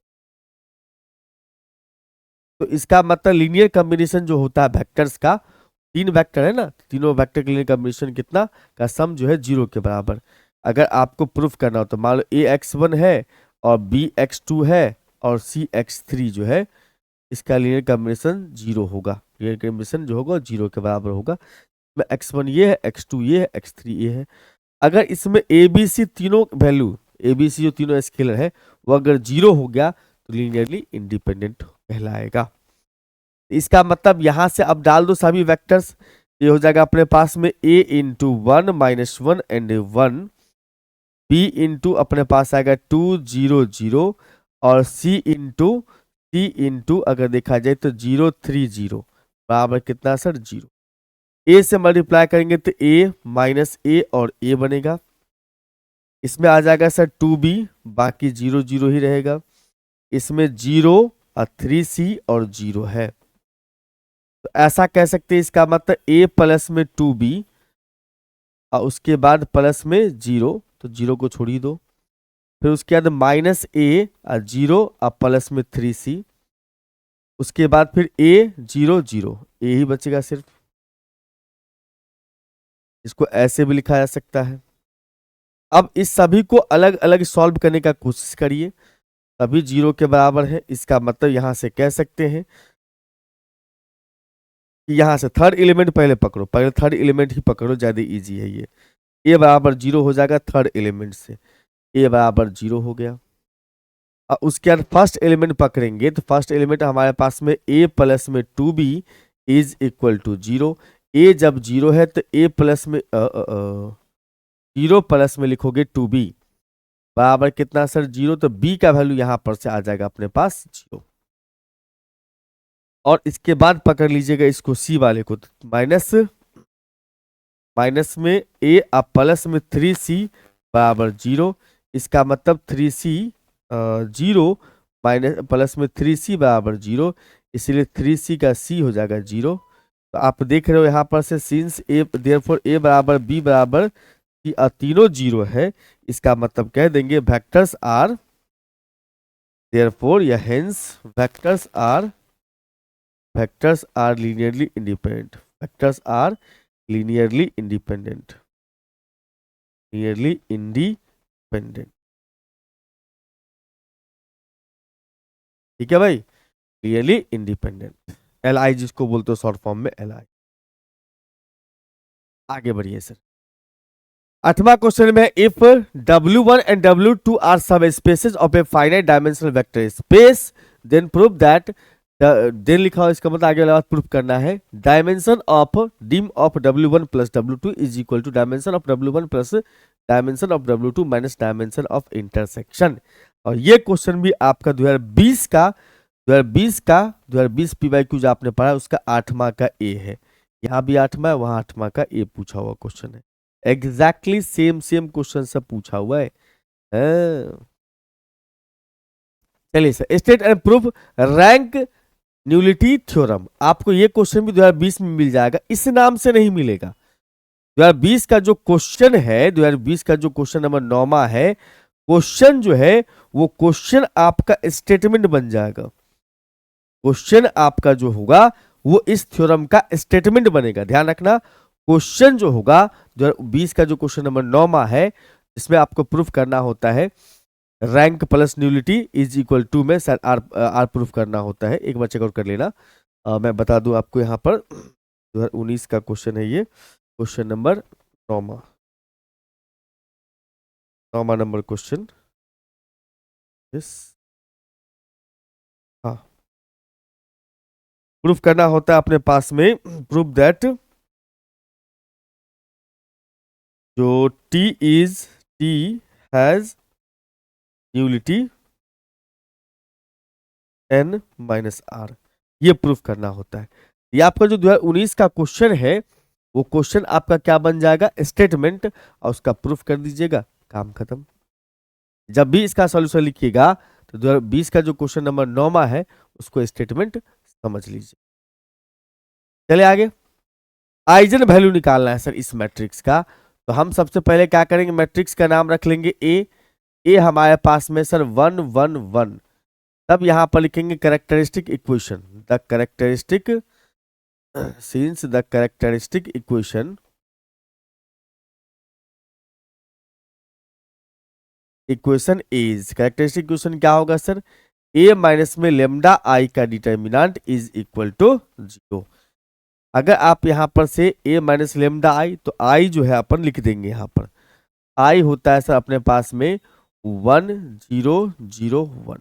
तो इसका मतलब लीनियर कॉम्बिनेशन जो होता है वेक्टर्स का, 3 वेक्टर है ना, तीनों वेक्टर के लीनियर कॉम्बिनेशन कितना का सम जो है 0 के बराबर। अगर आपको प्रूफ करना हो तो मान लो ax1 है और bx2 है और cx3 जो है, इसका लीनियर कॉम्बिनेशन 0 होगा, लीनियर कॉम्बिनेशन जो होगा 0 के बराबर होगा। इसमें x1 ये है, x2 ये है, x3 ये है। अगर इसमें abc तीनों वैल्यू, abc जो तीनों स्केलर है वो अगर 0 हो गया तो लीनियरली इंडिपेंडेंट कहलाएगा। इसका मतलब यहां से अब डाल दो सभी वेक्टर्स, ये हो जाएगा अपने पास में a into 1 minus 1 and 1, b into अपने पास आएगा 2 0 0 और c इंटू अगर देखा जाए तो 0 3 0 बराबर कितना सर 0। a से मल्टीप्लाई करेंगे तो a माइनस a और a बनेगा, इसमें आ जाएगा सर 2b, बाकी 0 0 ही रहेगा, इसमें 0 और 3c और 0 है। तो ऐसा कह सकते हैं इसका मतलब a प्लस में 2b और उसके बाद प्लस में 0, तो 0 को छोड़ ही दो, फिर उसके बाद माइनस a और 0 और प्लस में 3c, उसके बाद फिर a 0 0 a ही बचेगा सिर्फ। इसको ऐसे भी लिखा जा सकता है। अब इस सभी को अलग अलग सॉल्व करने का कोशिश करिए, सभी 0 के बराबर है, इसका मतलब यहां से कह सकते हैं कि यहां से थर्ड एलिमेंट पहले पकड़ो, पहले थर्ड एलिमेंट ही पकड़ो, ज्यादा इजी है ये। a बराबर 0 हो जाएगा थर्ड एलिमेंट से, a बराबर 0 हो गया। और उसके बाद फर्स्ट एलिमेंट पकड़ेंगे तो फर्स्ट एलिमेंट हमारे पास में a प्लस में 2b is equal to 0। a जब 0 है तो a प्लस में 0 प्लस में लिखोगे 2b बराबर कितना सर 0, तो b का वैल्यू यहां पर से आ जाएगा अपने पास 0। और इसके बाद पकड़ लीजिएगा इसको c वाले को, माइनस में a और प्लस में 3c बराबर 0, इसका मतलब 3c 0 माइनस प्लस में 3c बराबर 0, इसलिए 3c का c हो जाएगा 0। तो आप देख रहे हो यहाँ पर से सिंस a देयरफॉर a बराबर b बराबर c तीनों 0 है, इसका मतलब कह देंगे वेक्टर्स आर देयरफॉर या hence vectors are linearly independent, vectors are linearly independent, linearly independent. ठीक है भाई, लीनियरली इंडिपेंडेंट, LI जिसको बोलते हो शॉर्ट फॉर्म में LI। आगे बढ़िए सर, 8वां क्वेश्चन में if W1 and W2 are subspaces of a finite dimensional vector space then prove that, then लिखा हो इसका मतलब आगे वाला बात प्रूफ करना है, dimension of dim of W1 plus W2 is equal to dimension of W1 plus dimension of W2 minus dimension of intersection. और ये क्वेश्चन भी आपका 2020 PYQ जो आपने पढ़ा उसका 8वां का ए है, यहाँ भी 8वां वहां 8वां का ए पूछा हुआ क्वेश्चन है, एग्जैक्टली सेम क्वेश्चन सब पूछा हुआ है। चलिए sir, state and proof rank nullity theorem, आपको ये क्वेश्चन भी 2020 में मिल जाएगा, इस नाम से नहीं मिलेगा। 2020 का जो क्वेश्चन है, 2020 का जो क्वेश्चन नंबर 9 है, क्वेश्चन जो है वो क्वेश्चन आपका स्टेटमेंट बन जाएगा, क्वेश्चन आपका जो होगा वो इस थ्योरम का स्टेटमेंट बनेगा। ध्यान रखना, क्वेश्चन जो होगा 2020 का जो क्वेश्चन नंबर 9 है, इसमें आपको प्रूफ करना होता है rank plus nullity is equal to में सर आर प्रूफ करना होता है। एक बार चेकआउट कर लेना, मैं बता दूं आपको यहाँ पर 2019 का क्वेश्चन है ये, question number 9 number question, yes हाँ, प्रूफ करना होता है अपने पास में, प्रूफ दैट जो T has nullity N minus R, ये प्रूफ करना होता है। ये आपका जो 2019 का क्वेश्चन है वो क्वेश्चन आपका क्या बन जाएगा स्टेटमेंट, और उसका प्रूफ कर दीजिएगा, काम खत्म। जब भी इसका सॉल्यूशन लिखिएगा तो 2020 का जो क्वेश्चन नंबर 9 है उसको स्टेटमेंट समझ लीजिए। चले आगे, आइजन वैल्यू निकालना है सर इस मैट्रिक्स का, तो हम सबसे पहले क्या करेंगे, मैट्रिक्स का नाम रख लेंगे ए हमारे पास में सर 1 1 1, तब यहां पर लिखेंगे characteristic equation, the characteristic since the characteristic equation is, characteristic equation क्या होगा सर, a माइनस में लेमडा आई का डिटर्मिनेंट इज इक्वल टू 0। अगर आप यहां पर से a माइनस लेमडा आई, तो i जो है अपन लिख देंगे यहां पर, i होता है सर अपने पास में 1 0 0 1,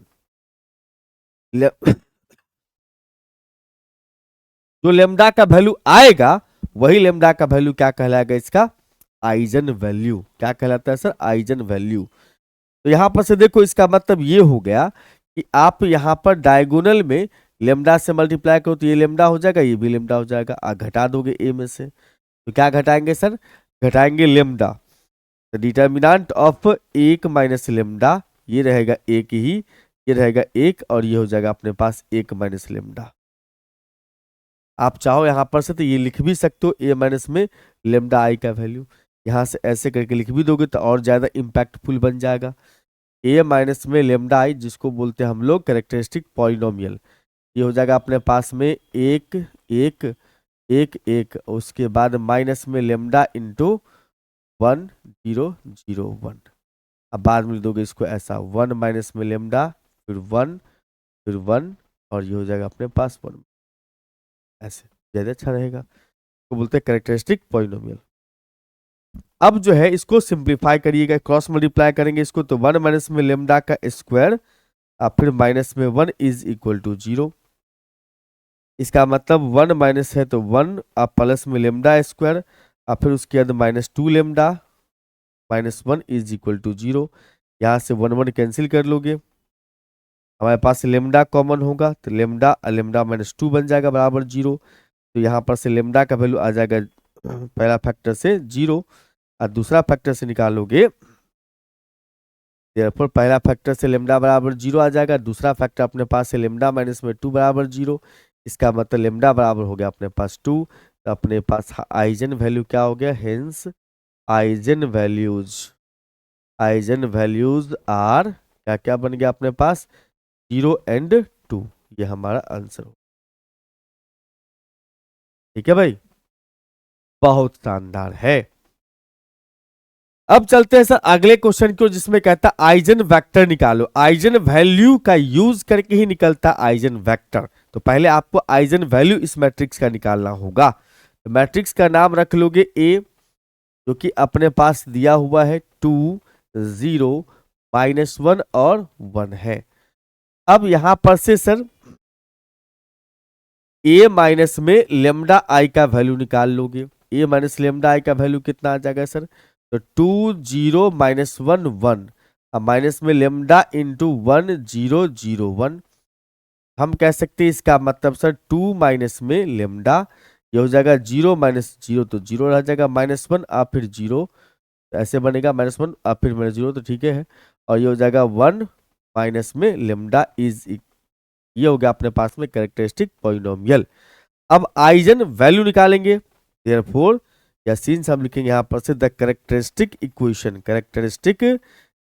जो लेमडा का वैल्यू आएगा वही लेमडा का वैल्यू क्या कहलाएगा, इसका आइजन वैल्यू। क्या कहलाता है सर, आइजन वैल्यू। तो यहां पर से देखो, इसका मतलब ये हो गया कि आप यहां पर डायगोनल में लेमडा से मल्टीप्लाई करो तो ये लेमडा हो जाएगा, ये भी लेमडा हो जाएगा, घटा दोगे ए में से, तो क्या घटाएंगे सर, घटाएंगे लेमडा। तो डिटर्मिनेंट ऑफ एक माइनस लेमडा, ये रहेगा एक ही, ये रहेगा एक, और ये हो जाएगा अपने पास एक माइनस लेमडा। आप चाहो यहां पर से तो ये लिख भी सकते हो, ए माइनस में लेमडा आई का वैल्यू, यहां से ऐसे करके लिख भी दोगे तो और ज्यादा इंपैक्टफुल बन जाएगा। ए माइनस में लेमडा आई, जिसको बोलते हैं हम लोग कैरेक्टरिस्टिक पॉलिनोमियल, ये हो जाएगा अपने पास में एक एक एक एक, उसके बाद माइनस में लेमडा इंटू 1001। अब बाद में लिख दोगे इसको ऐसा, 1 माइनस में लेमडा, फिर 1, फिर 1, और ये हो जाएगा अपने पास 1, ऐसे ज्यादा अच्छा रहेगा, तो बोलते हैं कैरेक्टरिस्टिक पॉलिनोमियल। अब जो है इसको सिंप्लीफाई करिएगा, क्रॉस मल्टीप्लाई करेंगे इसको, तो 1 माइनस में लेमडा का स्क्वायर, और फिर माइनस में 1 इज इक्वल टू 0। इसका मतलब 1 माइनस है तो 1, अब प्लस में लेमडा स्क्वायर, और फिर उसके बाद minus 2 lambda, minus 1 is equal to 0। यहाँ से 1 1 कैंसिल कर लोगे, हमारे पास लेमडा कॉमन होगा, तो लेमडा लेमडा माइनस 2 बन जाएगा बराबर 0। तो यहाँ पर से लेमडा का वैल्यू आ जाएगा पहला फैक्टर से 0, और दूसरा फैक्टर से निकालोगे, therefore पहला फैक्टर से लेमडा बराबर 0 आ जाएगा, दूसरा फैक्टर अपने पास से लेमडा माइनस में 2 बराबर 0। इसका मतलब लेमडा बराबर हो गया अपने पास 2, तो अपने पास आइजन वैल्यू क्या हो गया, हेंस आइजन वैल्यूज आर क्या क्या बन गया अपने पास, 0 एंड 2। ये हमारा आंसर हो, ठीक है भाई, बहुत शानदार है। अब चलते हैं सर अगले क्वेश्चन को, जिसमें कहता है आइजन वेक्टर निकालो। आइजन वैल्यू का यूज करके ही निकलता आइजन वेक्टर। तो पहले आपको आइजन वैल्यू इस मैट्रिक्स का निकालना होगा। तो मैट्रिक्स का नाम रख लोगे ए, जो कि अपने पास दिया हुआ है 2 0 -1 और 1 है। अब यहां पर से सर ए माइनस में लेमडा आई का वैल्यू निकाल लोगे। ए माइनस लेमडा आई का वैल्यू कितना आ जाएगा सर, तो 2 0 -1 1, अब माइनस में लेमडा इंटू 1 0 0 1। हम कह सकते हैं इसका मतलब सर 2 माइनस में लेमडा, ये हो जाएगा 0 -0 तो 0 रह जाएगा, -1 और फिर 0, ऐसे बनेगा -1 और फिर -0, तो ठीक है। और ये हो जाएगा 1 माइनस में लेमडा इज, ये हो गया अपने पास में कैरेक्टरिस्टिक पॉलिनोमियल। अब आइजन वैल्यू निकालेंगे, देयरफॉर या सिंस हम लिखेंगे यहां पर से द कैरेक्टरिस्टिक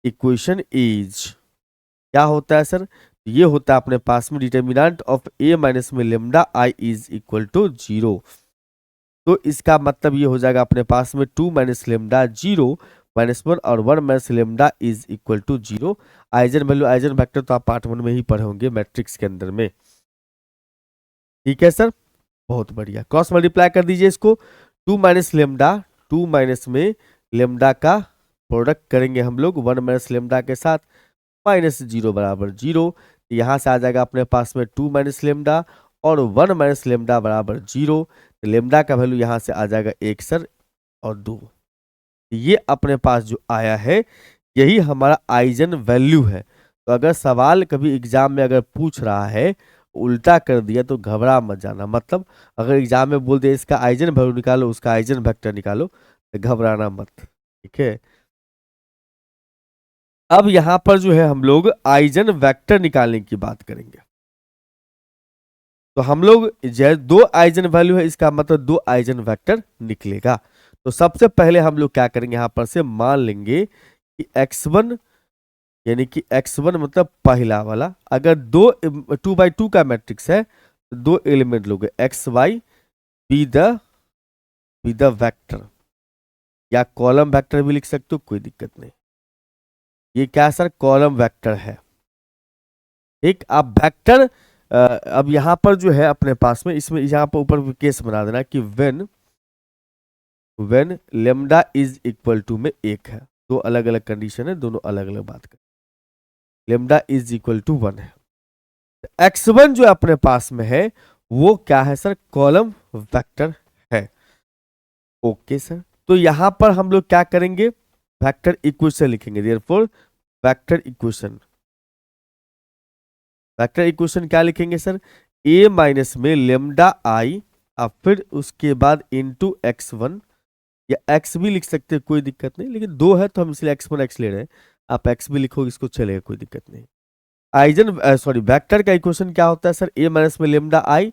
इक्वेशन इज, क्या होता है सर, ये होता है अपने पास में डिटर्मिनेंट ऑफ ए माइनस में lambda I is equal to 0। तो इसका मतलब ये हो जाएगा अपने पास में 2 माइनस लेमडा 0 -1 और 1 minus lambda is equal to 0। Eigen value eigen vector तो आप पार्ट 1 में ही पढ़े होंगे मैट्रिक्स के अंदर में, ठीक है सर, बहुत बढ़िया। क्रॉस मल्टीप्लाई कर दीजिए इसको, 2 माइनस लेमडा, 2 माइनस में लेमडा का प्रोडक्ट करेंगे हम लोग 1 माइनस लेमडा के साथ, -0 बराबर 0। यहाँ से आ जाएगा अपने पास में 2 माइनस लेमडा और 1 माइनस लेमडा बराबर 0। लेमडा का वैल्यू यहाँ से आ जाएगा 1 सर और 2। ये अपने पास जो आया है यही हमारा आइजन वैल्यू है। तो अगर सवाल कभी एग्जाम में अगर पूछ रहा है उल्टा कर दिया तो घबरा मत जाना, मतलब अगर एग्जाम में बोल दिया इसका आइजन वैल्यू निकालो, उसका आइजन वेक्टर निकालो, तो घबराना मत, ठीक है। अब यहां पर जो है हम लोग आइजन वेक्टर निकालने की बात करेंगे। तो हम लोग दो आइजन वैल्यू है, इसका मतलब 2 आइजन वेक्टर निकलेगा। तो सबसे पहले हम लोग क्या करेंगे, यहां पर से मान लेंगे कि x1 यानी कि x1 मतलब पहला वाला, अगर 2 का मैट्रिक्स है तो 2 एलिमेंट लोगे, x y be the vector, या कॉलम वेक्टर भी लिख सकते हो, कोई दिक्कत नहीं। ये क्या सर, कॉलम वेक्टर है। एक अब वेक्टर, अब यहां पर जो है अपने पास में, इसमें यहां पर ऊपर केस बना देना कि when lambda is equal to में 1 है, दो अलग अलग कंडीशन है, दोनों अलग अलग बात कर, लेमडा इज इक्वल टू 1 है। x1 जो अपने पास में है वो क्या है सर, कॉलम वेक्टर है। ओके सर, तो यहां पर हम लोग क्या करेंगे, वेक्टर इक्वेशन लिखेंगे। Therefore vector equation, vector equation क्या लिखेंगे सर, ए माइनस में लेमडा आई, अब फिर उसके बाद इंटू x1, या x भी लिख सकते हैं कोई दिक्कत नहीं, लेकिन दो है तो हम इसलिए x1 x ले रहे हैं, आप x भी लिखोगे इसको चलेगा, कोई दिक्कत नहीं। आइजन सॉरी वेक्टर का इक्वेशन क्या होता है सर, ए माइनस में लेमडा आई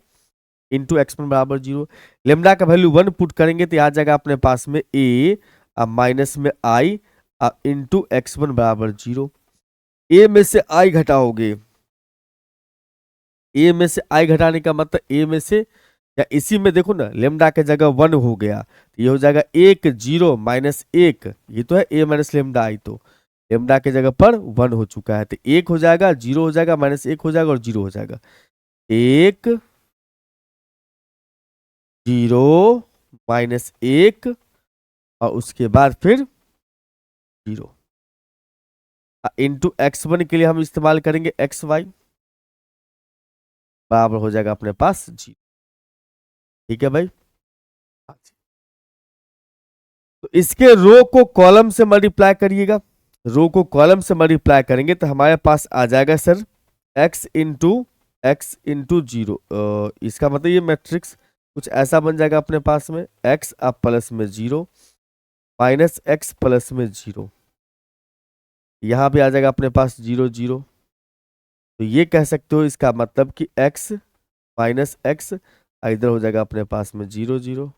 इंटू x1 बराबर 0। लेमडा का वैल्यू 1 पुट करेंगे तो आ जाएगा अपने पास में a माइनस में i इंटू x1 बराबर 0। a में से i घटाओगे, a में से i घटाने का मतलब a में से, या इसी में देखो ना, लेमडा के जगह 1 हो गया तो ये हो जाएगा 1 0 माइनस 1, ये तो है a माइनस लेमडा आई, तो लेमडा के जगह पर 1 हो चुका है तो 1 हो जाएगा, 0 हो जाएगा, माइनस 1 हो जाएगा और 0 हो जाएगा। 1 0 माइनस 1 और उसके बाद फिर 0 इंटू x1 के लिए हम इस्तेमाल करेंगे xy, बराबर हो जाएगा अपने पास 0। ठीक है भाई, तो इसके रो को कॉलम से मल्टीप्लाई करिएगा, रो को कॉलम से मल्टीप्लाई करेंगे तो हमारे पास आ जाएगा सर x इंटू 0, इसका मतलब ये मैट्रिक्स कुछ ऐसा बन जाएगा अपने पास में, x अब प्लस में 0 माइनस x प्लस में 0, यहां पे आ जाएगा अपने पास 0 0। तो ये कह सकते हो इसका मतलब कि x माइनस एक्स, इधर हो जाएगा अपने पास में 0 0।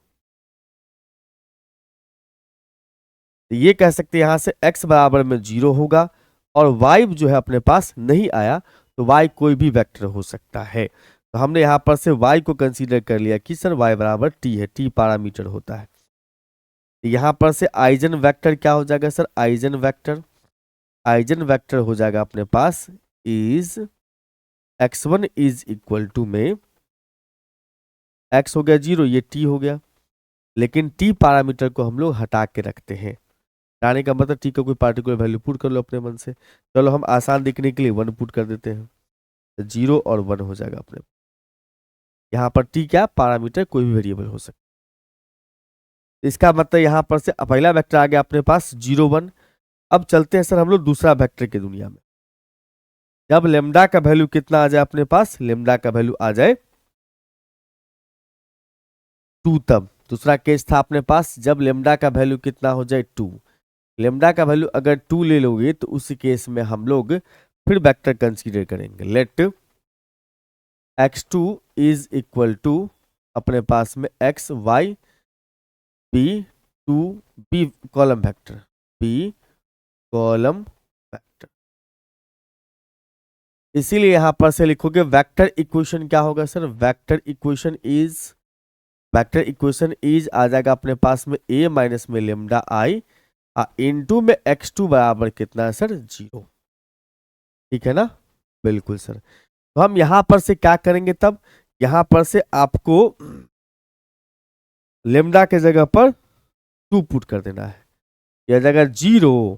तो ये कह सकते हैं यहां से x बराबर में 0 होगा, और y जो है अपने पास नहीं आया, तो y कोई भी वेक्टर हो सकता है। तो हमने यहां पर से y को कंसीडर कर लिया कि सर y बराबर t है, t पैरामीटर होता है। तो यहां पर से आइजन वेक्टर क्या हो जाएगा सर, आइजन वेक्टर हो जाएगा अपने पास is x1 is equal to में x हो गया 0, ये t हो गया, लेकिन t पैरामीटर को हम लोग हटा के रखते हैं। हटाने का मतलब t का कोई पार्टिकुलर वैल्यू पुट कर लो अपने मन से, चलो हम आसान दिखने के लिए 1 पुट कर देते हैं, तो 0 और 1 हो जाएगा अपने। यहाँ पर t क्या पैरामीटर, कोई भी वेरिएबल हो सकता है। इसका मतलब यहाँ पर से पहला वेक्टर आ गया अपने पास 0 1। अब चलते हैं सर हम लोग दूसरा वेक्टर की दुनिया में। जब लेमडा का वैल्यू कितना आ जाए अपने पास, लेमडा का वैल्यू आ जाए 2, तब दूसरा केस था अपने पास जब लेमडा का वैल्यू कितना हो जाए 2। लेमडा का वैल्यू अगर 2 ले लोगे तो उस केस में हम लोग फिर वेक्टर कंसीडर करेंगे। Let x2 is equal to अपने पास में x y b 2 b column vector, b column vector. इसीलिए यहां पर से लिखोगे वेक्टर इक्वेशन क्या होगा सर, वेक्टर इक्वेशन इज आ जाएगा अपने पास में a माइनस में लेमडा आई इंटू में x2 बराबर कितना है सर, 0। ठीक है ना, बिल्कुल सर। तो हम यहां पर से क्या करेंगे, तब यहां पर से आपको लेमडा के जगह पर 2 पुट कर देना है, यह जगह 0,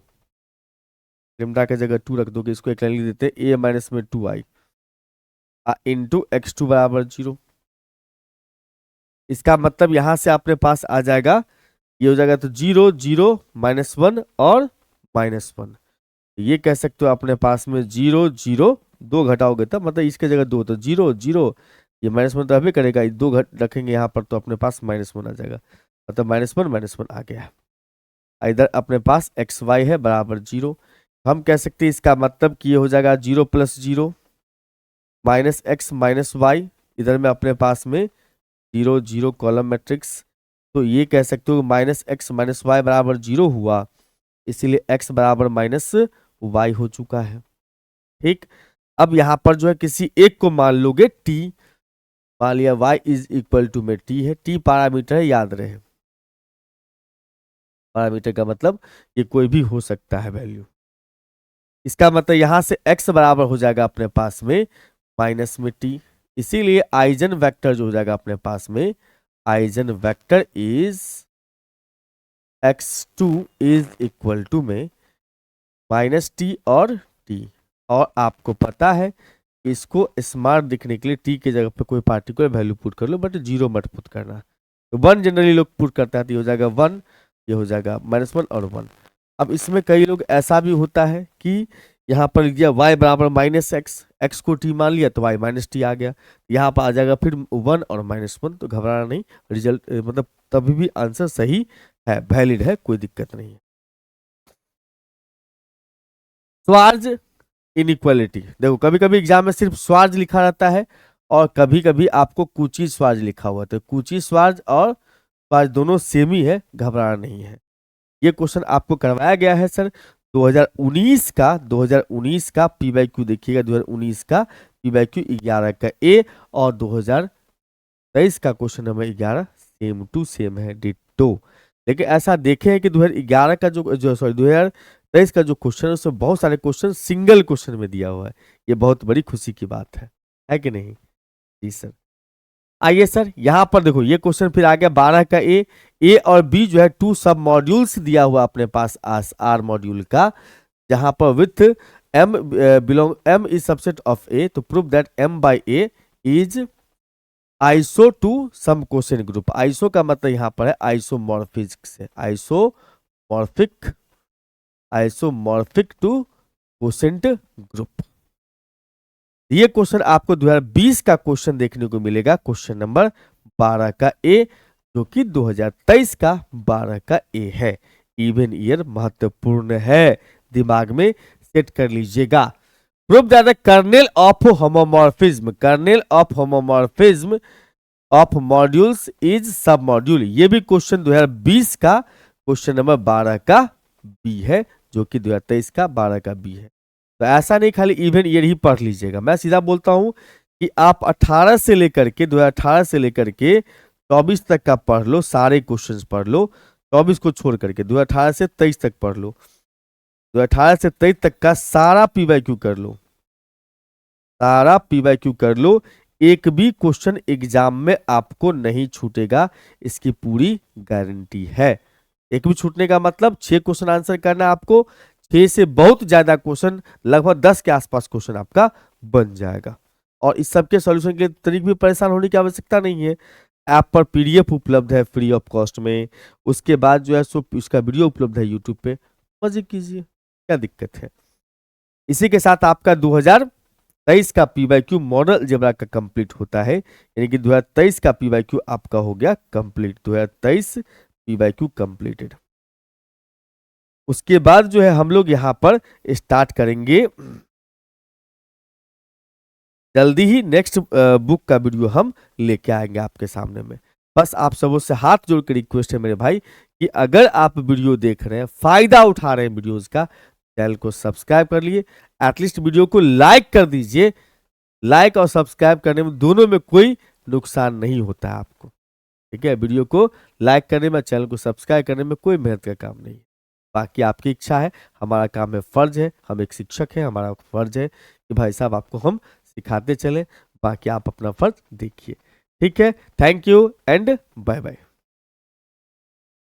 लेमडा के जगह 2 रख दोगे, इसको एक लाइन लिख देते हैं a माइनस में 2i इंटू x2 बराबर 0। इसका मतलब यहां से अपने पास आ जाएगा, ये हो जाएगा तो 0 0 -1 और -1, ये कह सकते हो अपने पास में 0 0 2 घटाओगे तब मतलब इसके जगह 2, तो 0 0 ये -1 तो अभी करेगा, 2 घट रखेंगे यहाँ पर तो अपने पास -1 आ जाएगा, मतलब -1 आ गया। इधर अपने पास एक्स वाई है बराबर 0। हम कह सकते हैं इसका मतलब कि ये हो जाएगा 0 + 0 -x -y, इधर में अपने पास में 0 0 कॉलम मैट्रिक्स, तो ये कह सकते हो -x -y बराबर 0 हुआ, इसीलिए x बराबर -y हो चुका है। ठीक, अब यहां पर जो है किसी एक को मान लोगे t, मान लिया y इज इक्वल टू में t है, t पैरामीटर है, याद रहे पैरामीटर का मतलब ये कोई भी हो सकता है वैल्यू। इसका मतलब यहां से x बराबर हो जाएगा अपने पास में माइनस में t, इसीलिए आइजन वेक्टर जो हो जाएगा अपने पास में, eigen vector is x2 is equal to में -t और t। और आपको पता है इसको स्मार्ट दिखने के लिए टी के जगह पे कोई पार्टिकुलर वैल्यू पुट कर लो, बट जीरो मत पुट करना। तो 1 जनरली लोग पुट करता है, तो ये हो जाएगा 1, ये हो जाएगा -1 और 1। अब इसमें कई लोग ऐसा भी होता है कि यहाँ पर लिख दिया y बराबर -x, x को t मान लिया तो y -t आ गया, यहाँ पर आ जाएगा फिर 1 और -1। तो घबराना नहीं, रिजल्ट मतलब तभी भी आंसर सही है, वैलिड है, कोई दिक्कत नहीं है। स्वार्ज इनइक्वालिटी, देखो कभी कभी एग्जाम में सिर्फ स्वार्ज लिखा रहता है और कभी कभी आपको कुची स्वार्ज लिखा हुआ, तो कुची स्वार्ज और स्वार्ज दोनों सेम ही है, घबराना नहीं है। ये क्वेश्चन आपको करवाया गया है सर 2019 का पीवाईक्यू देखिएगा, 2019 का पीवाईक्यू 11 का ए और 2023 का question number 11 same to same है, डिट्टो। लेकिन ऐसा देखे हैं कि 2011 का जो 2023 का जो क्वेश्चन है उसमें बहुत सारे क्वेश्चन सिंगल क्वेश्चन में दिया हुआ है, ये बहुत बड़ी खुशी की बात है कि नहीं? जी सर। आइए सर यहाँ पर देखो ये क्वेश्चन फिर आ गया 12 का ए और बी जो है 2 सब मॉड्यूल्स दिया हुआ अपने पास आर मॉड्यूल का, जहां पर with m belong m is subset of A, तो prove that m by A is iso to some quotient group. Iso का मतलब यहाँ पर है आइसोमॉर्फिक से, आइसोमॉर्फिक टू क्वोशेंट ग्रुप। ये क्वेश्चन आपको 2020 का क्वेश्चन देखने को मिलेगा, क्वेश्चन नंबर 12 का ए, जो कि 2023 का 12 का ए है। इवन ईयर महत्वपूर्ण है, दिमाग में सेट कर लीजिएगा। Prove that the kernel of homomorphism of modules is सब मॉड्यूल। ये भी क्वेश्चन 2020 का क्वेश्चन नंबर 12 का बी है, जो कि 2023 का 12 का बी है। तो ऐसा नहीं खाली इवन ईयर ही पढ़ लीजिएगा, मैं सीधा बोलता हूं कि आप 18 से लेकर के 2018 से लेकर के 24 तक का पढ़ लो, सारे क्वेश्चंस पढ़ लो, 24 को छोड़ करके 2018 से 23 तक पढ़ लो, 2018 से 23 तक का सारा पीवाईक्यू कर लो, सारा पीवाईक्यू कर लो। एक भी क्वेश्चन एग्जाम में आपको नहीं छूटेगा, इसकी पूरी गारंटी है। एक भी छूटने का मतलब 6 क्वेश्चन आंसर करना है आपको, 6 से बहुत ज्यादा क्वेश्चन, लगभग 10 के आसपास क्वेश्चन आपका बन जाएगा। और इस सबके सॉल्यूशन के लिए तरीके भी परेशान होने की आवश्यकता नहीं है। ऐप पर पीडीएफ उपलब्ध है फ्री ऑफ कॉस्ट में, उसके बाद जो है सो इसका वीडियो उपलब्ध है यूट्यूब पे, मजे कीजिए, क्या दिक्कत है। इसी के साथ आपका 2023 का पीवाईक्यू मॉडल अलजेब्रा का कंप्लीट होता है, यानी कि 2023 का पीवाईक्यू आपका हो गया कंप्लीट, 2023 पीवाईक्यू कंप्लीटेड। उसके बाद जो है हम लोग यहाँ पर स्टार्ट करेंगे जल्दी ही, नेक्स्ट बुक का वीडियो हम लेके आएंगे आपके सामने में। बस आप सबों से हाथ जोड़ के रिक्वेस्ट है मेरे भाई कि अगर आप वीडियो देख रहे हैं, फायदा उठा रहे हैं वीडियोस का, चैनल को सब्सक्राइब कर लिए, एटलीस्ट वीडियो को लाइक कर दीजिए। लाइक और सब्सक्राइब करने में दोनों में कोई नुकसान नहीं होता है आपको, ठीक है। वीडियो को लाइक करने में, चैनल को सब्सक्राइब करने में कोई मेहनत का काम नहीं है, बाकी आपकी इच्छा है। हमारा काम है, फर्ज है, हम एक शिक्षक हैं, हमारा फर्ज है कि भाई साहब आपको हम सिखाते चले, बाकी आप अपना फर्ज देखिए, ठीक है। Thank you and bye bye.